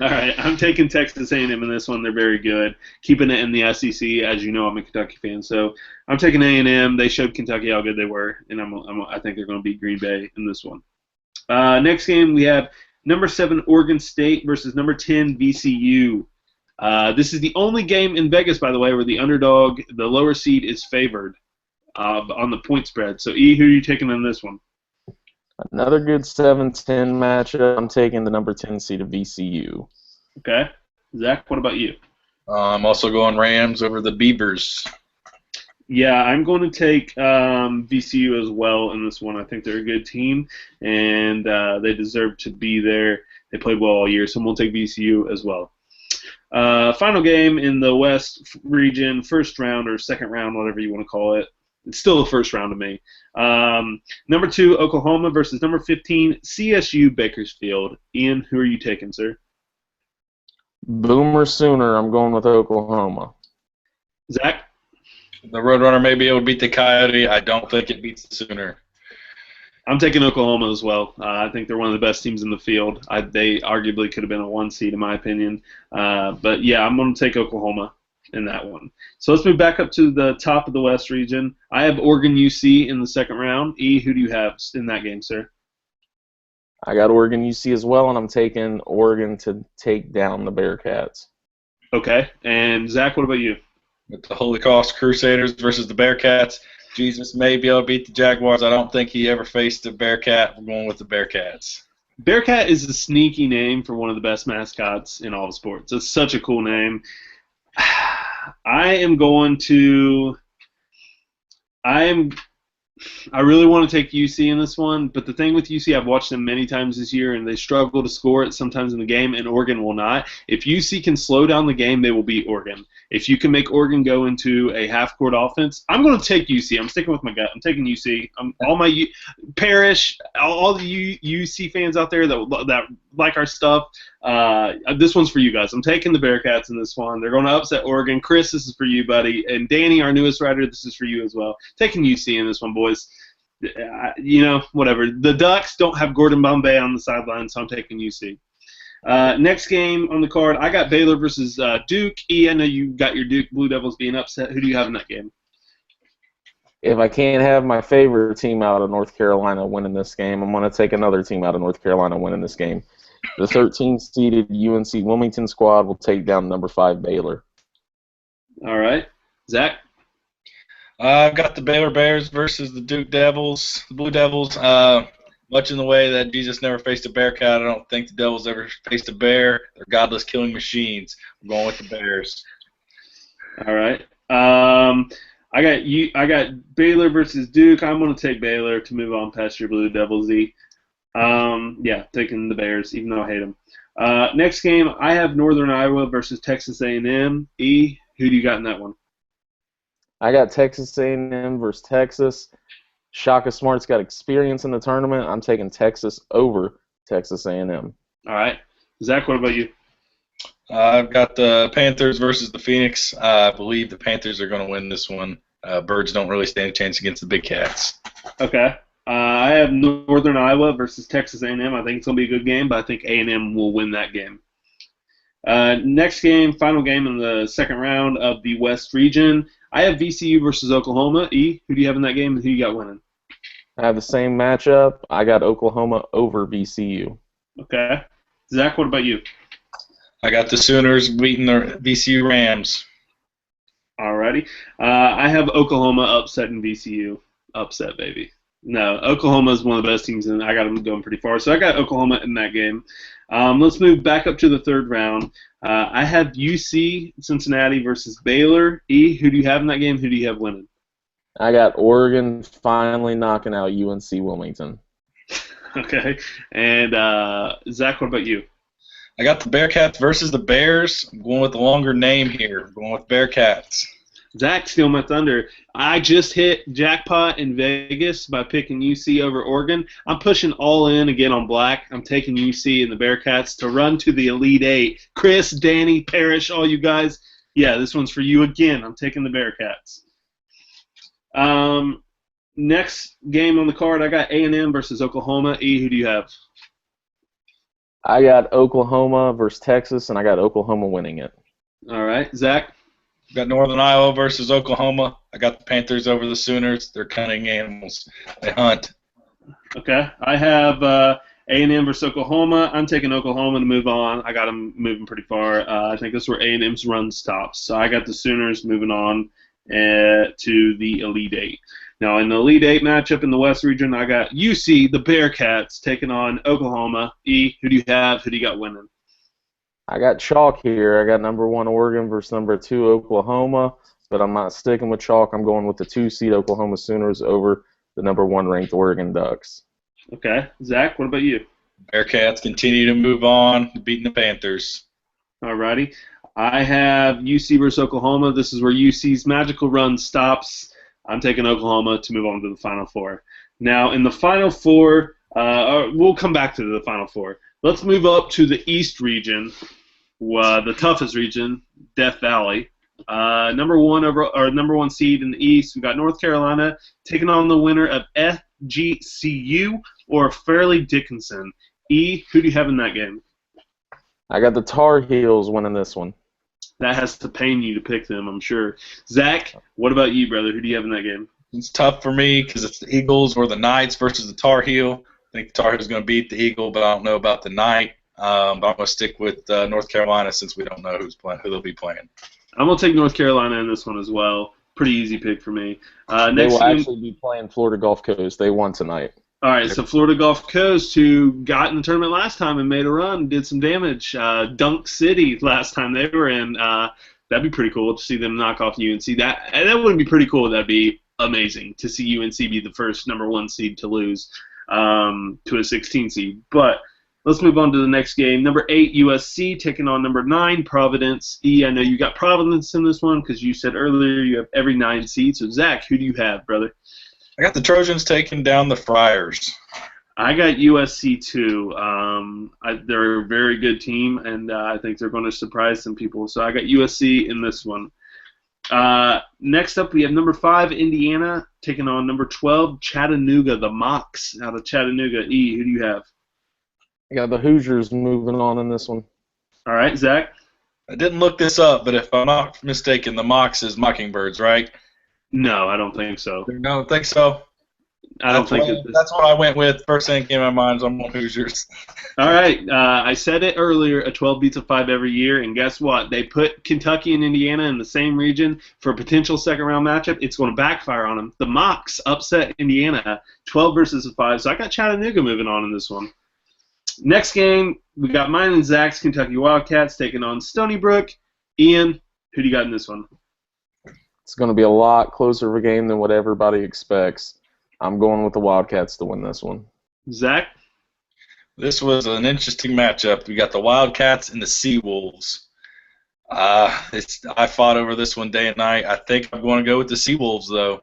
All right, I'm taking Texas A&M in this one. They're very good. Keeping it in the SEC, as you know, I'm a Kentucky fan, so I'm taking A&M. They showed Kentucky how good they were, and I think they're going to beat Green Bay in this one. Next game, we have number 7 Oregon State versus number 10 VCU. This is the only game in Vegas, by the way, where the underdog, the lower seed, is favored on the point spread. So, E, who are you taking in this one? Another good 7-10 matchup. I'm taking the number 10 seed of VCU. Okay. Zach, what about you? I'm also going Rams over the Beavers. Yeah, I'm going to take VCU as well in this one. I think they're a good team, and they deserve to be there. They played well all year, so I'm going to take VCU as well. Final game in the West region, first round or second round, whatever you want to call it. It's still the first round to me. Number 2, Oklahoma versus number 15, CSU Bakersfield. Ian, who are you taking, sir? Boomer Sooner. I'm going with Oklahoma. Zach? The Roadrunner may be able to beat the Coyote. I don't think it beats the Sooner. I'm taking Oklahoma as well. I think they're one of the best teams in the field. They arguably could have been a 1 seed in my opinion. But yeah, I'm going to take Oklahoma in that one. So let's move back up to the top of the West region. I have Oregon UC in the second round. E, who do you have in that game, sir? I got Oregon UC as well, and I'm taking Oregon to take down the Bearcats. Okay. And Zach, what about you? With the Holy Cross Crusaders versus the Bearcats, Jesus may be able to beat the Jaguars. I don't think he ever faced a Bearcat. We're going with the Bearcats. Bearcat is a sneaky name for one of the best mascots in all of sports. It's such a cool name. I really want to take UC in this one, but the thing with UC, I've watched them many times this year, and they struggle to score it sometimes in the game, and Oregon will not. If UC can slow down the game, they will beat Oregon. If you can make Oregon go into a half-court offense, I'm going to take UC. I'm sticking with my gut. I'm taking UC. Parrish, all the UC fans out there that like our stuff, this one's for you guys. I'm taking the Bearcats in this one. They're going to upset Oregon. Chris, this is for you, buddy. And Danny, our newest writer, this is for you as well. Taking UC in this one, boys. Whatever. The Ducks don't have Gordon Bombay on the sideline, so I'm taking UC. Next game on the card, I got Baylor versus Duke. E, I know you got your Duke Blue Devils being upset. Who do you have in that game? If I can't have my favorite team out of North Carolina winning this game, I'm going to take another team out of North Carolina winning this game. The 13th-seeded UNC Wilmington squad will take down number 5 Baylor. All right. Zach? I've got the Baylor Bears versus the Duke Devils, the Blue Devils. Much in the way that Jesus never faced a Bearcat, I don't think the Devils ever faced a bear. They're godless killing machines. I'm going with the Bears. All right. I got Baylor versus Duke. I'm going to take Baylor to move on past your Blue Devils. Yeah, taking the Bears, even though I hate them. Next game, I have Northern Iowa versus Texas A&M. E, who do you got in that one? I got Texas A&M versus Texas. Shaka Smart's got experience in the tournament. I'm taking Texas over Texas A&M. All right. Zach, what about you? I've got the Panthers versus the Phoenix. I believe the Panthers are going to win this one. Birds don't really stand a chance against the Big Cats. Okay. I have Northern Iowa versus Texas A&M. I think it's going to be a good game, but I think A&M will win that game. Next game, final game in the second round of the West region. I have VCU versus Oklahoma. E, who do you have in that game and who you got winning? I have the same matchup. I got Oklahoma over VCU. Okay. Zach, what about you? I got the Sooners beating the VCU Rams. Alrighty. I have Oklahoma upsetting VCU. Upset, baby. No, Oklahoma is one of the best teams, and I got them going pretty far. So I got Oklahoma in that game. Let's move back up to the third round. I have UC Cincinnati versus Baylor. E, who do you have in that game? Who do you have winning? I got Oregon finally knocking out UNC Wilmington. Okay. And Zach, what about you? I got the Bearcats versus the Bears. I'm going with the longer name here. I'm going with Bearcats. Zach, steal my thunder. I just hit jackpot in Vegas by picking UC over Oregon. I'm pushing all in again on black. I'm taking UC and the Bearcats to run to the Elite Eight. Chris, Danny, Parrish, all you guys. Yeah, this one's for you again. I'm taking the Bearcats. Next game on the card, I got A&M versus Oklahoma. E, who do you have? I got Oklahoma versus Texas, and I got Oklahoma winning it. All right. Zach? I've got Northern Iowa versus Oklahoma. I got the Panthers over the Sooners. They're cunning animals. They hunt. Okay. I have A&M versus Oklahoma. I'm taking Oklahoma to move on. I got them moving pretty far. I think this is where A&M's run stops. So I got the Sooners moving on to the Elite Eight. Now, in the Elite Eight matchup in the West region, I got UC, the Bearcats, taking on Oklahoma. E, who do you have? Who do you got winning? I got chalk here. I got number 1 Oregon versus number 2 Oklahoma, but I'm not sticking with chalk. I'm going with the 2-seed Oklahoma Sooners over the number 1 ranked Oregon Ducks. Okay. Zach, what about you? Bearcats continue to move on, beating the Panthers. Alrighty. I have UC versus Oklahoma. This is where UC's magical run stops. I'm taking Oklahoma to move on to the Final Four. Now, in the Final Four, we'll come back to the Final Four. Let's move up to the East region, the toughest region, Death Valley. Number one seed in the East, we got North Carolina taking on the winner of FGCU or Fairleigh Dickinson. E, who do you have in that game? I got the Tar Heels winning this one. That has to pain you to pick them, I'm sure. Zach, what about you, brother? Who do you have in that game? It's tough for me because it's the Eagles or the Knights versus the Tar Heel. I think the Tar Heel is going to beat the Eagle, but I don't know about the Knight. But I'm going to stick with North Carolina since we don't know who they'll be playing. I'm going to take North Carolina in this one as well. Pretty easy pick for me. They will actually be playing Florida Gulf Coast. They won tonight. All right, so Florida Gulf Coast, who got in the tournament last time and made a run, did some damage. Dunk City last time they were in. That'd be pretty cool to see them knock off UNC. That wouldn't be pretty cool. That'd be amazing to see UNC be the first number 1 seed to lose to a 16 seed. But let's move on to the next game. Number 8, USC taking on number 9, Providence. E, I know you got Providence in this one because you said earlier you have every 9 seed. So, Zach, who do you have, brother? I got the Trojans taking down the Friars. I got USC too. They're a very good team, and I think they're going to surprise some people. So I got USC in this one. Next up, we have number 5, Indiana, taking on number 12, Chattanooga, the Mocs out of Chattanooga. E, who do you have? I got the Hoosiers moving on in this one. All right, Zach? I didn't look this up, but if I'm not mistaken, the Mocs is Mockingbirds, right? No, I don't think so. You don't think so? I don't think that's what I went with. First thing that came to my mind is I'm on Hoosiers. All right. I said it earlier, a 12 beats a 5 every year, and guess what? They put Kentucky and Indiana in the same region for a potential second-round matchup. It's going to backfire on them. The Mocs upset Indiana, 12 versus a 5, so I got Chattanooga moving on in this one. Next game, we got mine and Zach's Kentucky Wildcats taking on Stony Brook. Ian, who do you got in this one? It's going to be a lot closer of a game than what everybody expects. I'm going with the Wildcats to win this one. Zach? This was an interesting matchup. We got the Wildcats and the Seawolves. I fought over this one day and night. I think I'm going to go with the Seawolves, though.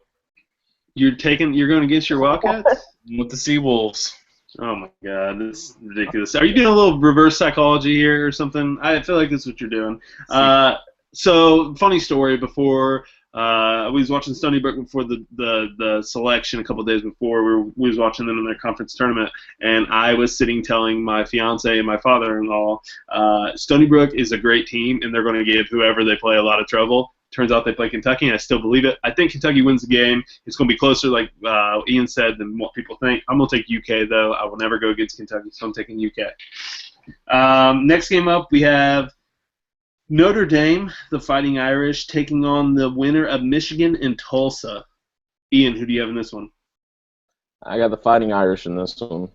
You're going against your Wildcats? With the Seawolves. Oh, my God. This is ridiculous. Are you doing a little reverse psychology here or something? I feel like this is what you're doing. So, funny story. Before we was watching Stony Brook before the selection a couple of days before. We was watching them in their conference tournament, and I was sitting telling my fiance and my father-in-law, Stony Brook is a great team, and they're going to give whoever they play a lot of trouble. Turns out they play Kentucky, and I still believe it. I think Kentucky wins the game. It's going to be closer, like Ian said, than what people think. I'm going to take UK, though. I will never go against Kentucky, so I'm taking UK. Next game up, we have Notre Dame, the Fighting Irish, taking on the winner of Michigan and Tulsa. Ian, who do you have in this one? I got the Fighting Irish in this one.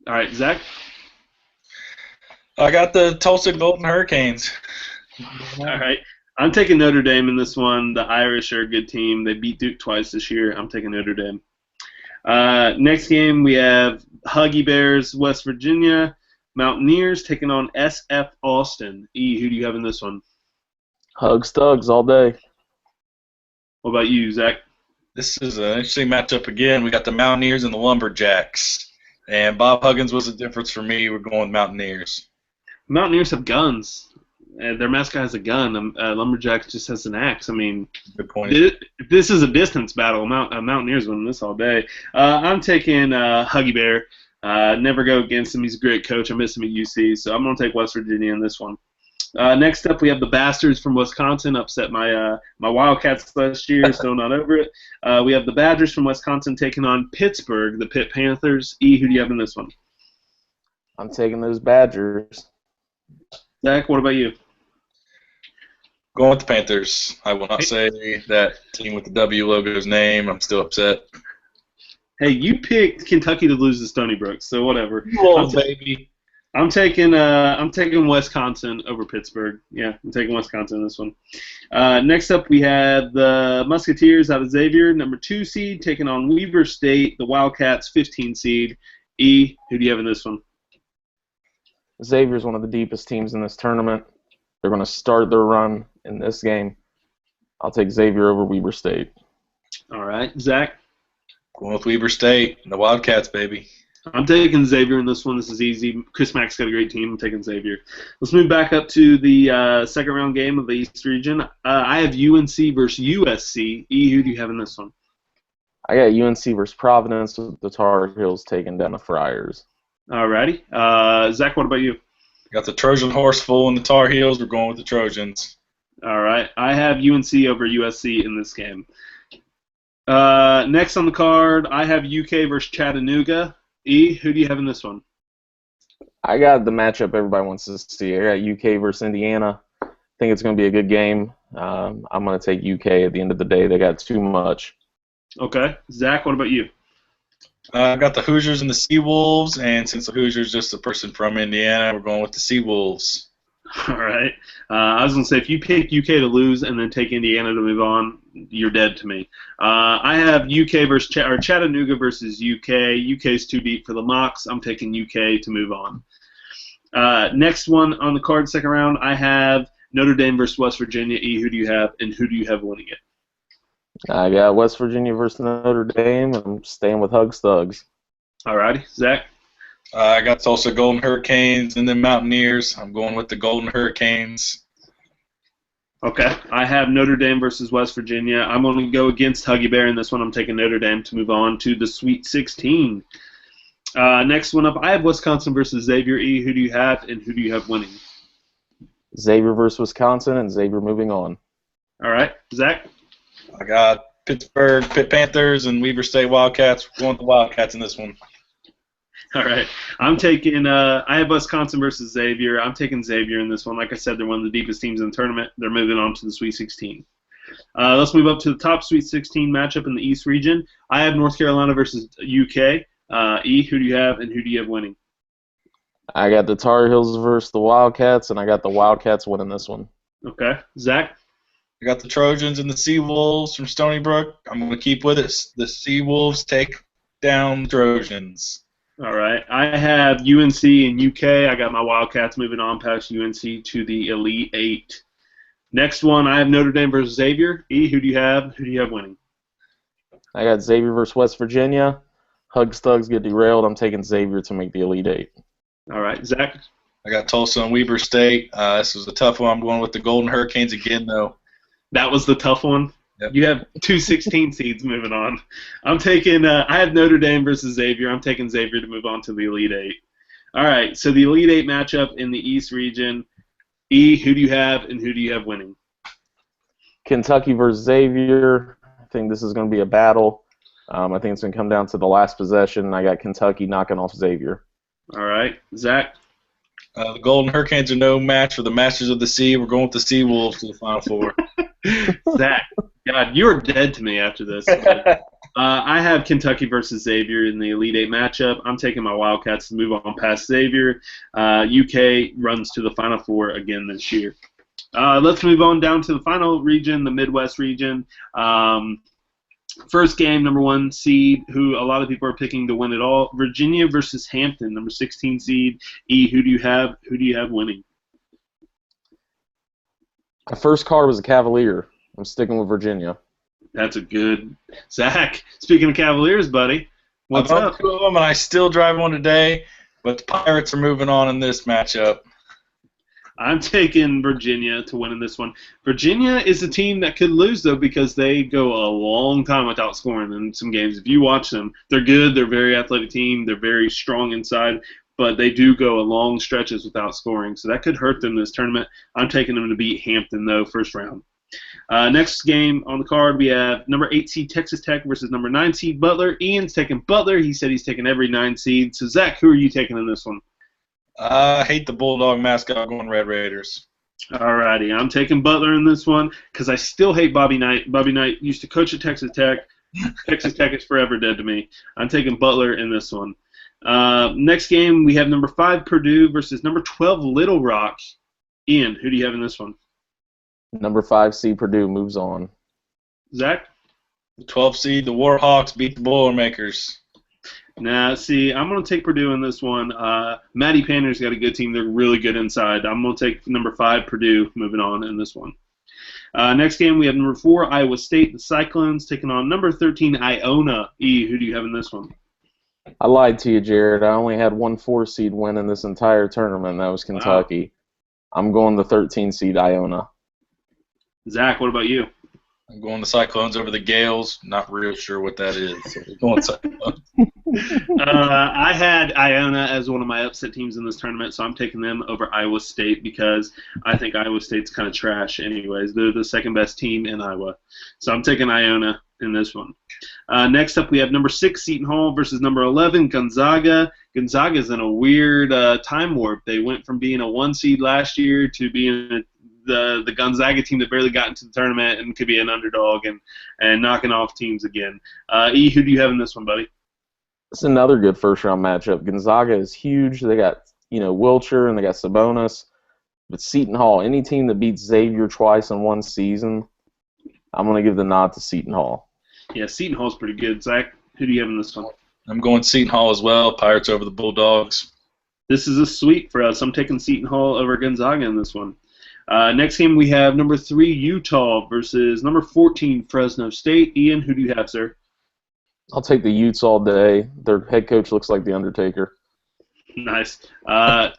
All right, Zach? I got the Tulsa Golden Hurricanes. All right. I'm taking Notre Dame in this one. The Irish are a good team. They beat Duke twice this year. I'm taking Notre Dame. Next game, we have Huggy Bears, West Virginia. Mountaineers taking on SF Austin. E, who do you have in this one? Hugs Thugs all day. What about you, Zach? This is an interesting matchup again. We got the Mountaineers and the Lumberjacks. And Bob Huggins was the difference for me. We're going with Mountaineers. Mountaineers have guns. Their mascot has a gun. Lumberjack just has an axe. I mean, good point. This is a distance battle. Mountaineers winning this all day. I'm taking Huggy Bear. Never go against him. He's a great coach. I miss him at UC, so I'm going to take West Virginia in this one. Next up, we have the Bastards from Wisconsin. Upset my Wildcats last year, still not over it. We have the Badgers from Wisconsin taking on Pittsburgh, the Pitt Panthers. E, who do you have in this one? I'm taking those Badgers. Zach, what about you? Going with the Panthers. I will not say that team with the W logo's name. I'm still upset. Hey, you picked Kentucky to lose to Stony Brook, so whatever. Baby. I'm taking Wisconsin over Pittsburgh. Yeah, I'm taking Wisconsin in this one. Next up, we have the Musketeers out of Xavier, number 2 seed, taking on Weber State, the Wildcats, 15 seed. E, who do you have in this one? Xavier is one of the deepest teams in this tournament. They're going to start their run in this game. I'll take Xavier over Weber State. All right, Zach. Going with Weber State, the Wildcats, baby. I'm taking Xavier in this one. This is easy. Chris Mack's got a great team. I'm taking Xavier. Let's move back up to the second round game of the East region. I have UNC versus USC. Who do you have in this one? I got UNC versus Providence with the Tar Heels taking down the Friars. All righty. Zach, what about you? Got the Trojan horse full in the Tar Heels. We're going with the Trojans. All right. I have UNC over USC in this game. Next on the card, I have UK versus Chattanooga. Who do you have in this one? I got the matchup everybody wants to see. I got UK versus Indiana. I think it's going to be a good game. I'm going to take UK at the end of the day. They got too much. Okay. Zach, what about you? I've got the Hoosiers and the Seawolves, and since the Hoosiers just a person from Indiana, we're going with the Seawolves. All right. I was going to say, if you pick UK to lose and then take Indiana to move on, you're dead to me. I have UK versus Chattanooga versus UK. UK's too deep for the Mocs. I'm taking UK to move on. Next one on the card, second round, I have Notre Dame versus West Virginia. Who do you have, and who do you have winning it? I got West Virginia versus Notre Dame. I'm staying with Hugs Thugs. All righty. Zach? I got Tulsa Golden Hurricanes and then Mountaineers. I'm going with the Golden Hurricanes. Okay. I have Notre Dame versus West Virginia. I'm going to go against Huggy Bear in this one. I'm taking Notre Dame to move on to the Sweet 16. Next one up, I have Wisconsin versus Xavier. Who do you have, and who do you have winning? Xavier versus Wisconsin, and Xavier moving on. All right. Zach? I got Pittsburgh Pitt Panthers and Weber State Wildcats. We're going with the Wildcats in this one. All right. I'm taking I have Wisconsin versus Xavier. I'm taking Xavier in this one. Like I said, they're one of the deepest teams in the tournament. They're moving on to the Sweet 16. Let's move up to the top Sweet 16 matchup in the East region. I have North Carolina versus UK. Who do you have, and who do you have winning? I got the Tar Heels versus the Wildcats, and I got the Wildcats winning this one. Okay. Zach? I got the Trojans and the Seawolves from Stony Brook. I'm going to keep with it. The Seawolves take down the Trojans. All right. I have UNC and UK. I got my Wildcats moving on past UNC to the Elite Eight. Next one, I have Notre Dame versus Xavier. Who do you have? Who do you have winning? I got Xavier versus West Virginia. Hugs Thugs get derailed. I'm taking Xavier to make the Elite Eight. All right. Zach? I got Tulsa and Weber State. This was a tough one. I'm going with the Golden Hurricanes again, though. That was the tough one. Yep. You have two 16 seeds moving on. I'm taking. I have Notre Dame versus Xavier. I'm taking Xavier to move on to the Elite Eight. All right. So the Elite Eight matchup in the East region. Who do you have, and who do you have winning? Kentucky versus Xavier. I think this is going to be a battle. I think it's going to come down to the last possession. I got Kentucky knocking off Xavier. All right. Zach? The Golden Hurricanes are no match for the Masters of the Sea. We're going with the Seawolves to the Final Four. Zach, God, you're dead to me after this. I have Kentucky versus Xavier in the Elite Eight matchup. I'm taking my Wildcats to move on past Xavier. UK runs to the Final Four again this year. Let's move on down to the final region, the Midwest region. First game, number 1 seed, who a lot of people are picking to win it all. Virginia versus Hampton, number 16 seed. Who do you have? Who do you have winning? My first card was a Cavalier. I'm sticking with Virginia. That's a good. Zach, speaking of Cavaliers, buddy, what's up? 2 of them, and I still drive one today, but the Pirates are moving on in this matchup. I'm taking Virginia to win in this one. Virginia is a team that could lose, though, because they go a long time without scoring in some games. If you watch them, they're good. They're a very athletic team. They're very strong inside, but they do go a long stretches without scoring, so that could hurt them this tournament. I'm taking them to beat Hampton, though, first round. Next game on the card, we have number 8 seed Texas Tech versus number 9 seed Butler. Ian's taking Butler. He said he's taking every 9 seed. So, Zach, who are you taking in this one? I hate the Bulldog mascot going Red Raiders. Alrighty, I'm taking Butler in this one because I still hate Bobby Knight. Bobby Knight used to coach at Texas Tech. Texas Tech is forever dead to me. I'm taking Butler in this one. Next game, we have number 5 Purdue versus number 12 Little Rock. Ian, who do you have in this one? Number 5 seed Purdue moves on. Zach? The 12 seed, the Warhawks beat the Boilermakers. Nah, see, I'm going to take Purdue in this one. Matty Panner's got a good team. They're really good inside. I'm going to take number 5 Purdue moving on in this one. Next game, we have number 4, Iowa State, the Cyclones, taking on number 13, Iona. E, who do you have in this one? I lied to you, Jared. I only had one 4-seed win in this entire tournament, and that was Kentucky. Wow. I'm going the 13-seed Iona. Zach, what about you? I'm going the Cyclones over the Gales. Not real sure what that is. So we're going Cyclones. I had Iona as one of my upset teams in this tournament, so I'm taking them over Iowa State because I think Iowa State's kind of trash anyways. They're the second best team in Iowa. So I'm taking Iona in this one. Next up, we have number 6, Seton Hall versus number 11, Gonzaga. Gonzaga's in a weird time warp. They went from being a 1 seed last year to being the Gonzaga team that barely got into the tournament and could be an underdog and knocking off teams again. E, who do you have in this one, buddy? It's another good first-round matchup. Gonzaga is huge. They got, Wilcher and they got Sabonis. But Seton Hall, any team that beats Xavier twice in one season, I'm going to give the nod to Seton Hall. Yeah, Seton Hall's pretty good. Zach, who do you have in this one? I'm going Seton Hall as well. Pirates over the Bulldogs. This is a sweep for us. I'm taking Seton Hall over Gonzaga in this one. Next game, we have number 3, Utah versus number 14, Fresno State. Ian, who do you have, sir? I'll take the Utes all day. Their head coach looks like the Undertaker. Nice.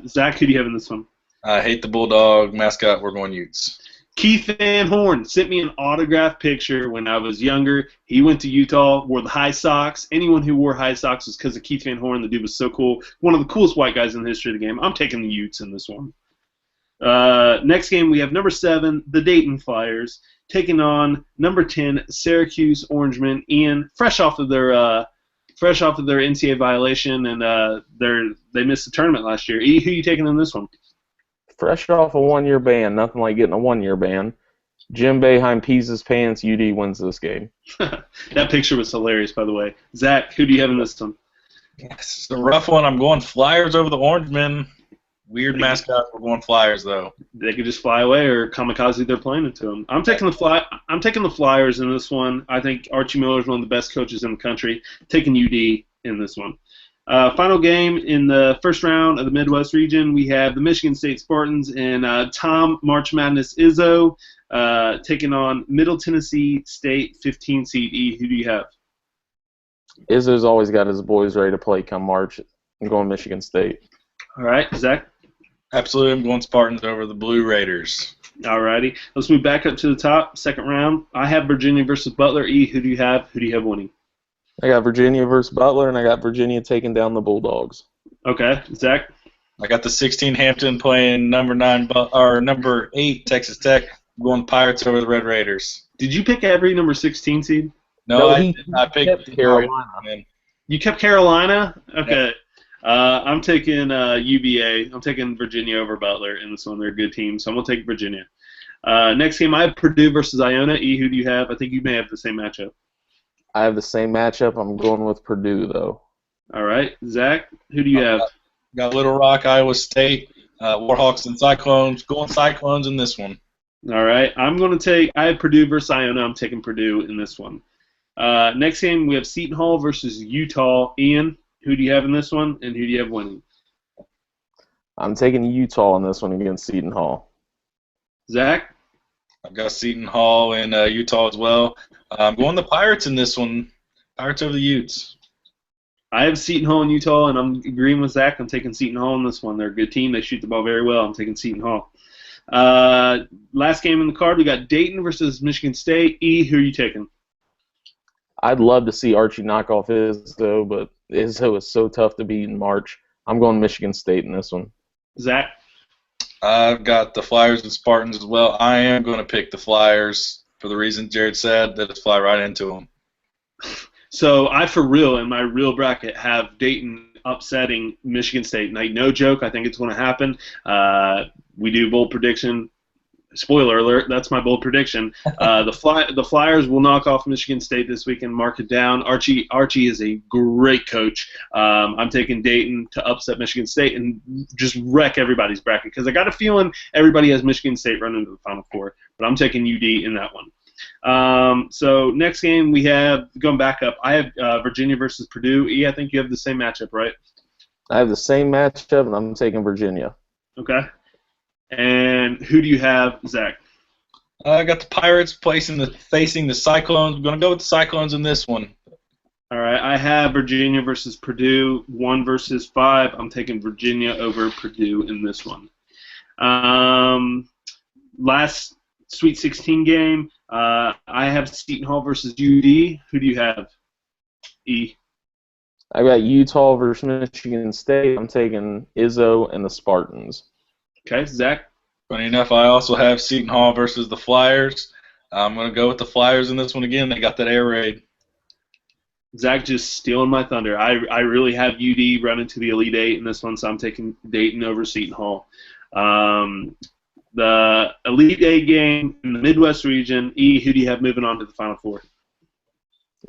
Zach, who do you have in this one? I hate the Bulldog mascot. We're going Utes. Keith Van Horn sent me an autographed picture when I was younger. He went to Utah, wore the high socks. Anyone who wore high socks was because of Keith Van Horn. The dude was so cool. One of the coolest white guys in the history of the game. I'm taking the Utes in this one. Next game, we have number 7, the Dayton Flyers, taking on number 10, Syracuse Orangemen. Ian, fresh off of their NCAA violation, and they missed the tournament last year. E, who are you taking in this one? Fresh off a 1-year ban, nothing like getting a 1-year ban. Jim Boeheim pees his pants. UD wins this game. That picture was hilarious, by the way. Zach, who do you have in this one? It's a rough one. I'm going Flyers over the Orangemen. Weird mascot. We're going Flyers, though. They could just fly away or kamikaze their plane into them. I'm taking the Flyers in this one. I think Archie Miller is one of the best coaches in the country. Taking UD in this one. Final game in the first round of the Midwest region, we have the Michigan State Spartans and Tom March Madness Izzo taking on Middle Tennessee State 15 seed. E, who do you have? Izzo's always got his boys ready to play come March. I'm going Michigan State. All right, Zach? Absolutely, I'm going Spartans over the Blue Raiders. All righty. Let's move back up to the top, second round. I have Virginia versus Butler. E, who do you have? Who do you have winning? I got Virginia versus Butler, and I got Virginia taking down the Bulldogs. Okay, Zach? I got the 16 Hampton playing number 8 Texas Tech. I'm going Pirates over the Red Raiders. Did you pick every number 16 seed? No, I picked Carolina. You kept Carolina? Okay. Yeah. I'm taking UVA. I'm taking Virginia over Butler in this one. They're a good team, so I'm going to take Virginia. Next game, I have Purdue versus Iona. E, who do you have? I think you may have the same matchup. I have the same matchup. I'm going with Purdue, though. All right. Zach, who do you have? Got Little Rock, Iowa State, Warhawks, and Cyclones. Going Cyclones in this one. All right. I have Purdue versus Iona. I'm taking Purdue in this one. Next game, we have Seton Hall versus Utah. Ian, who do you have in this one, and who do you have winning? I'm taking Utah in this one against Seton Hall. Zach? I've got Seton Hall and Utah as well. I'm going the Pirates in this one. Pirates over the Utes. I have Seton Hall and Utah, and I'm agreeing with Zach. I'm taking Seton Hall in this one. They're a good team. They shoot the ball very well. I'm taking Seton Hall. Last game in the card, we got Dayton versus Michigan State. E, who are you taking? I'd love to see Archie knock off Izzo, but Izzo is so tough to beat in March. I'm going Michigan State in this one. Zach? I've got the Flyers and Spartans as well. I am going to pick the Flyers for the reason Jared said, that it's fly right into them. So I, for real, in my real bracket, have Dayton upsetting Michigan State. Like, no joke, I think it's going to happen. We do bold prediction. Spoiler alert, that's my bold prediction. The Flyers will knock off Michigan State this weekend, mark it down. Archie is a great coach. I'm taking Dayton to upset Michigan State and just wreck everybody's bracket because I got a feeling everybody has Michigan State running to the Final Four, but I'm taking UD in that one. So next game we have, going back up, I have Virginia versus Purdue. E, I think you have the same matchup, right? I have the same matchup, and I'm taking Virginia. Okay. And who do you have, Zach? I got the Pirates facing the Cyclones. I'm going to go with the Cyclones in this one. All right, I have Virginia versus Purdue, 1 versus 5. I'm taking Virginia over Purdue in this one. Last Sweet 16 game, I have Seton Hall versus UD. Who do you have? E. I got Utah versus Michigan State. I'm taking Izzo and the Spartans. Okay, Zach? Funny enough, I also have Seton Hall versus the Flyers. I'm going to go with the Flyers in this one again. They got that air raid. Zach just stealing my thunder. I really have UD running to the Elite Eight in this one, so I'm taking Dayton over Seton Hall. The Elite Eight game in the Midwest region, E, who do you have moving on to the Final Four?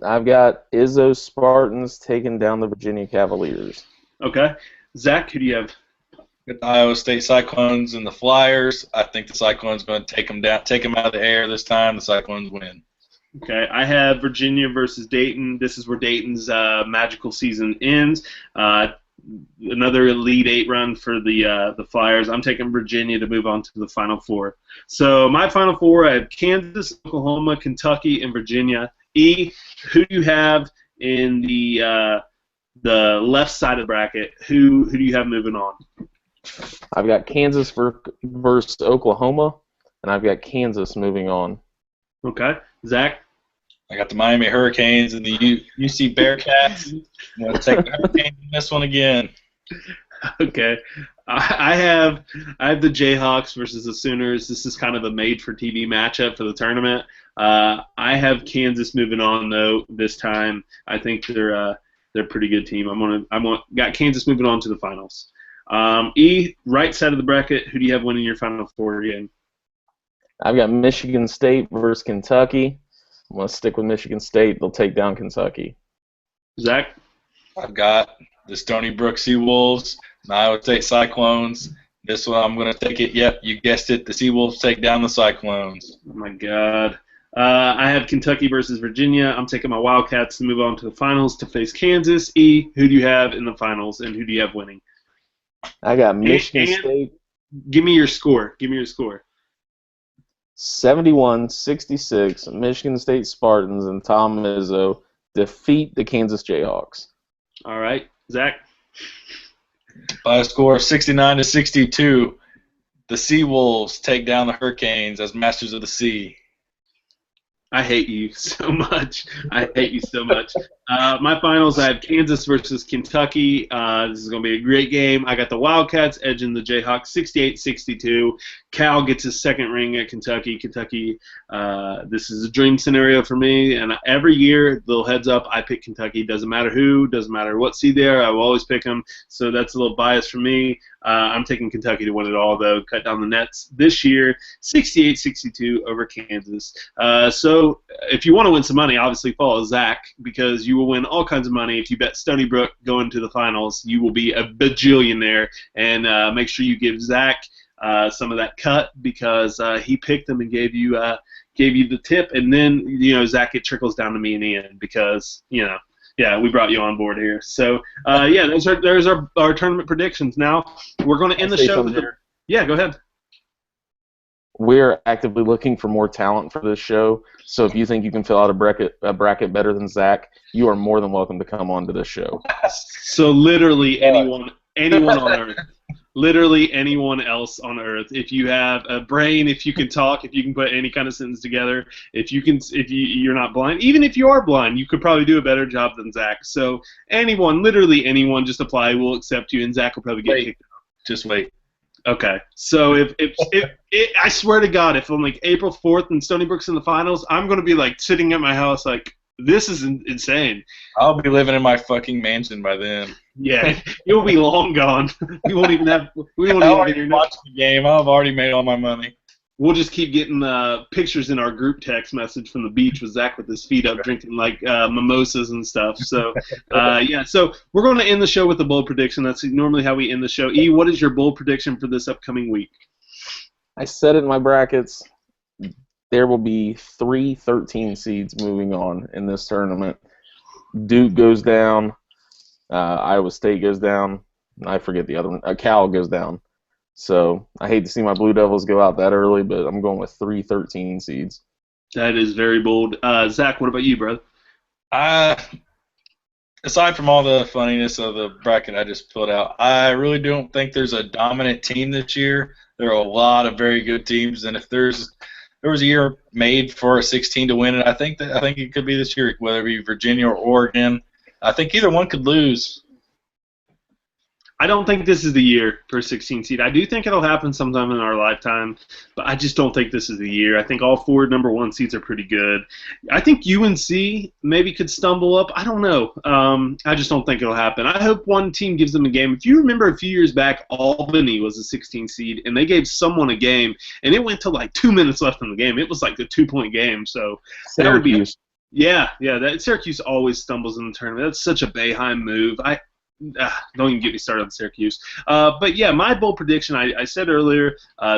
I've got Izzo Spartans taking down the Virginia Cavaliers. Okay. Zach, who do you have? Got the Iowa State Cyclones and the Flyers. I think the Cyclones going to take them out of the air this time. The Cyclones win. Okay, I have Virginia versus Dayton. This is where Dayton's magical season ends. Another Elite Eight run for the Flyers. I'm taking Virginia to move on to the Final Four. So my Final Four, I have Kansas, Oklahoma, Kentucky, and Virginia. E, who do you have in the left side of the bracket? Who do you have moving on? I've got Kansas versus Oklahoma, and I've got Kansas moving on. Okay, Zach. I got the Miami Hurricanes and the UC Bearcats. I'm going to take the Hurricanes in this one again. Okay, I have the Jayhawks versus the Sooners. This is kind of a made-for-TV matchup for the tournament. I have Kansas moving on though this time. I think they're a pretty good team. Got Kansas moving on to the finals. E, right side of the bracket. Who do you have winning your Final Four game? I've got Michigan State versus Kentucky. I'm going to stick with Michigan State. They'll take down Kentucky. Zach? I've got the Stony Brook Seawolves, the Iowa State Cyclones. This one I'm going to take it. Yep, you guessed it. The Seawolves take down the Cyclones. Oh, my God. I have Kentucky versus Virginia. I'm taking my Wildcats to move on to the finals to face Kansas. E, who do you have in the finals, and who do you have winning? I got Michigan State. Give me your score. 71-66, Michigan State Spartans and Tom Izzo defeat the Kansas Jayhawks. All right, Zach. By a score of 69-62, the Seawolves take down the Hurricanes as Masters of the Sea. I hate you so much. My finals, I have Kansas versus Kentucky. This is going to be a great game. I got the Wildcats edging the Jayhawks 68-62. Cal gets his second ring at Kentucky. This is a dream scenario for me. And every year, little heads up, I pick Kentucky. Doesn't matter who, doesn't matter what seed they are. I will always pick them. So that's a little bias for me. I'm taking Kentucky to win it all, though. Cut down the nets this year, 68-62 over Kansas. So if you want to win some money, obviously follow Zach, because you will win all kinds of money. If you bet Stony Brook going to the finals, you will be a bajillionaire. And make sure you give Zach some of that cut, because he picked them and gave you the tip. And then, Zach, it trickles down to me and Ian, because, yeah, we brought you on board here. So, there's our tournament predictions. Now, we're going to end the show with Yeah, go ahead. We're actively looking for more talent for this show, so if you think you can fill out a bracket better than Zach, you are more than welcome to come on to this show. So literally anyone on Earth. Literally anyone else on Earth. If you have a brain, if you can talk, if you can put any kind of sentence together, if you're not blind, even if you are blind, you could probably do a better job than Zach. So literally anyone, just apply. We'll accept you, and Zach will probably get kicked out. Just wait. Okay. So if I swear to God, if on like April 4th and Stony Brook's in the finals, I'm gonna be like sitting at my house like, this is insane. I'll be living in my fucking mansion by then. Yeah, you'll be long gone. We won't even watch the game. I've already made all my money. We'll just keep getting pictures in our group text message from the beach with Zach with his feet up drinking like mimosas and stuff. So, so we're going to end the show with a bold prediction. That's normally how we end the show. E, what is your bold prediction for this upcoming week? I said it in my brackets. There will be 3 13 seeds moving on in this tournament. Duke goes down. Iowa State goes down. I forget the other one. Cal goes down. So I hate to see my Blue Devils go out that early, but I'm going with 3 13 seeds. That is very bold. Zach, what about you, brother? Aside from all the funniness of the bracket I just put out, I really don't think there's a dominant team this year. There are a lot of very good teams, and if there was a year made for a 16 to win it, I think it could be this year, whether it be Virginia or Oregon. I think either one could lose. I don't think this is the year for a 16 seed. I do think it'll happen sometime in our lifetime, but I just don't think this is the year. I think all 4 number 1 seeds are pretty good. I think UNC maybe could stumble up. I don't know. I just don't think it'll happen. I hope one team gives them a game. If you remember a few years back, Albany was a 16 seed, and they gave someone a game, and it went to like 2 minutes left in the game. It was like a 2-point game. So that would be. Yeah. That Syracuse always stumbles in the tournament. That's such a Boeheim move. Don't even get me started on Syracuse. But yeah, my bold prediction, I said earlier,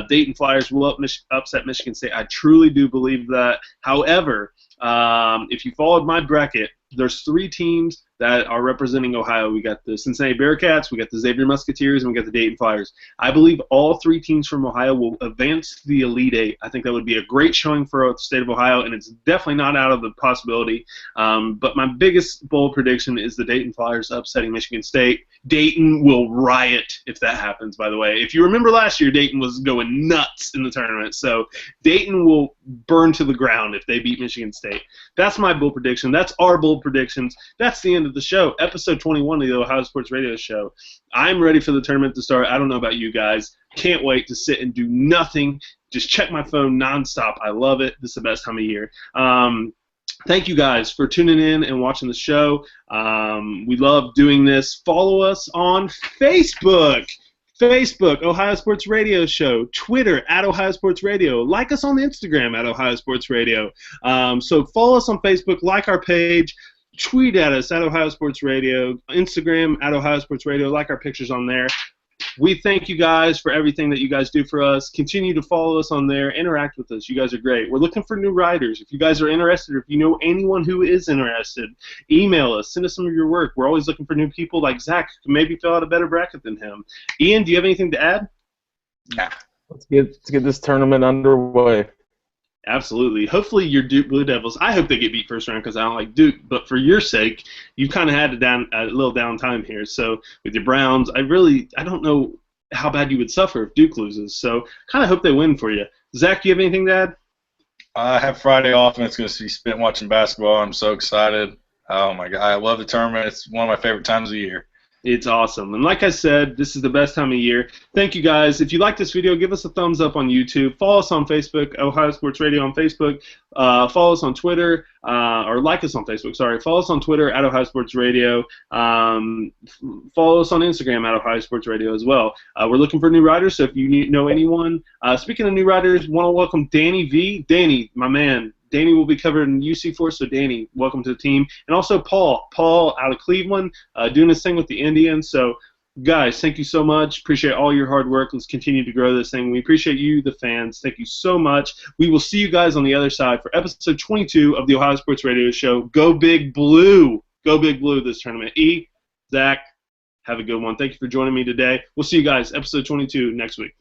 Dayton Flyers will upset Michigan State. I truly do believe that. However, if you followed my bracket, there's 3 teams that are representing Ohio. We got the Cincinnati Bearcats, we got the Xavier Musketeers, and we got the Dayton Flyers. I believe all 3 teams from Ohio will advance to the Elite Eight. I think that would be a great showing for the state of Ohio, and it's definitely not out of the possibility. But my biggest bold prediction is the Dayton Flyers upsetting Michigan State. Dayton will riot if that happens, by the way. If you remember last year, Dayton was going nuts in the tournament. So Dayton will burn to the ground if they beat Michigan State. That's my bold prediction. That's our bold predictions. That's the end of the show, episode 21 of the Ohio Sports Radio Show. I'm ready for the tournament to start. I don't know about you guys. Can't wait to sit and do nothing. Just check my phone nonstop. I love it. This is the best time of year. Thank you guys for tuning in and watching the show. We love doing this. Follow us on Facebook. Ohio Sports Radio Show. Twitter, @Ohio Sports Radio. Like us on Instagram, @Ohio Sports Radio. So follow us on Facebook. Like our page. Tweet at us, @Ohio Sports Radio. Instagram, @Ohio Sports Radio. Like our pictures on there. We thank you guys for everything that you guys do for us. Continue to follow us on there. Interact with us. You guys are great. We're looking for new writers. If you guys are interested, or if you know anyone who is interested, email us. Send us some of your work. We're always looking for new people like Zach who can maybe fill out a better bracket than him. Ian, do you have anything to add? Nah. Let's get this tournament underway. Absolutely. Hopefully your Duke Blue Devils, I hope they get beat first round because I don't like Duke, but for your sake, you've kind of had a little downtime here. So with your Browns, I don't know how bad you would suffer if Duke loses. So kind of hope they win for you. Zach, do you have anything to add? I have Friday off, and it's going to be spent watching basketball. I'm so excited. Oh, my God. I love the tournament. It's one of my favorite times of the year. It's awesome. And like I said, this is the best time of year. Thank you, guys. If you like this video, give us a thumbs up on YouTube. Follow us on Facebook, Ohio Sports Radio on Facebook. Follow us on Twitter, or like us on Facebook, sorry. Follow us on Twitter, @Ohio Sports Radio. Follow us on Instagram, @Ohio Sports Radio as well. We're looking for new writers, so if you know anyone. Speaking of new writers, want to welcome Danny V. Danny, my man. Danny will be covered in UC4, so Danny, welcome to the team. And also Paul out of Cleveland, doing his thing with the Indians. So, guys, thank you so much. Appreciate all your hard work. Let's continue to grow this thing. We appreciate you, the fans. Thank you so much. We will see you guys on the other side for episode 22 of the Ohio Sports Radio Show. Go Big Blue. Go Big Blue this tournament. Zach, have a good one. Thank you for joining me today. We'll see you guys, episode 22, next week.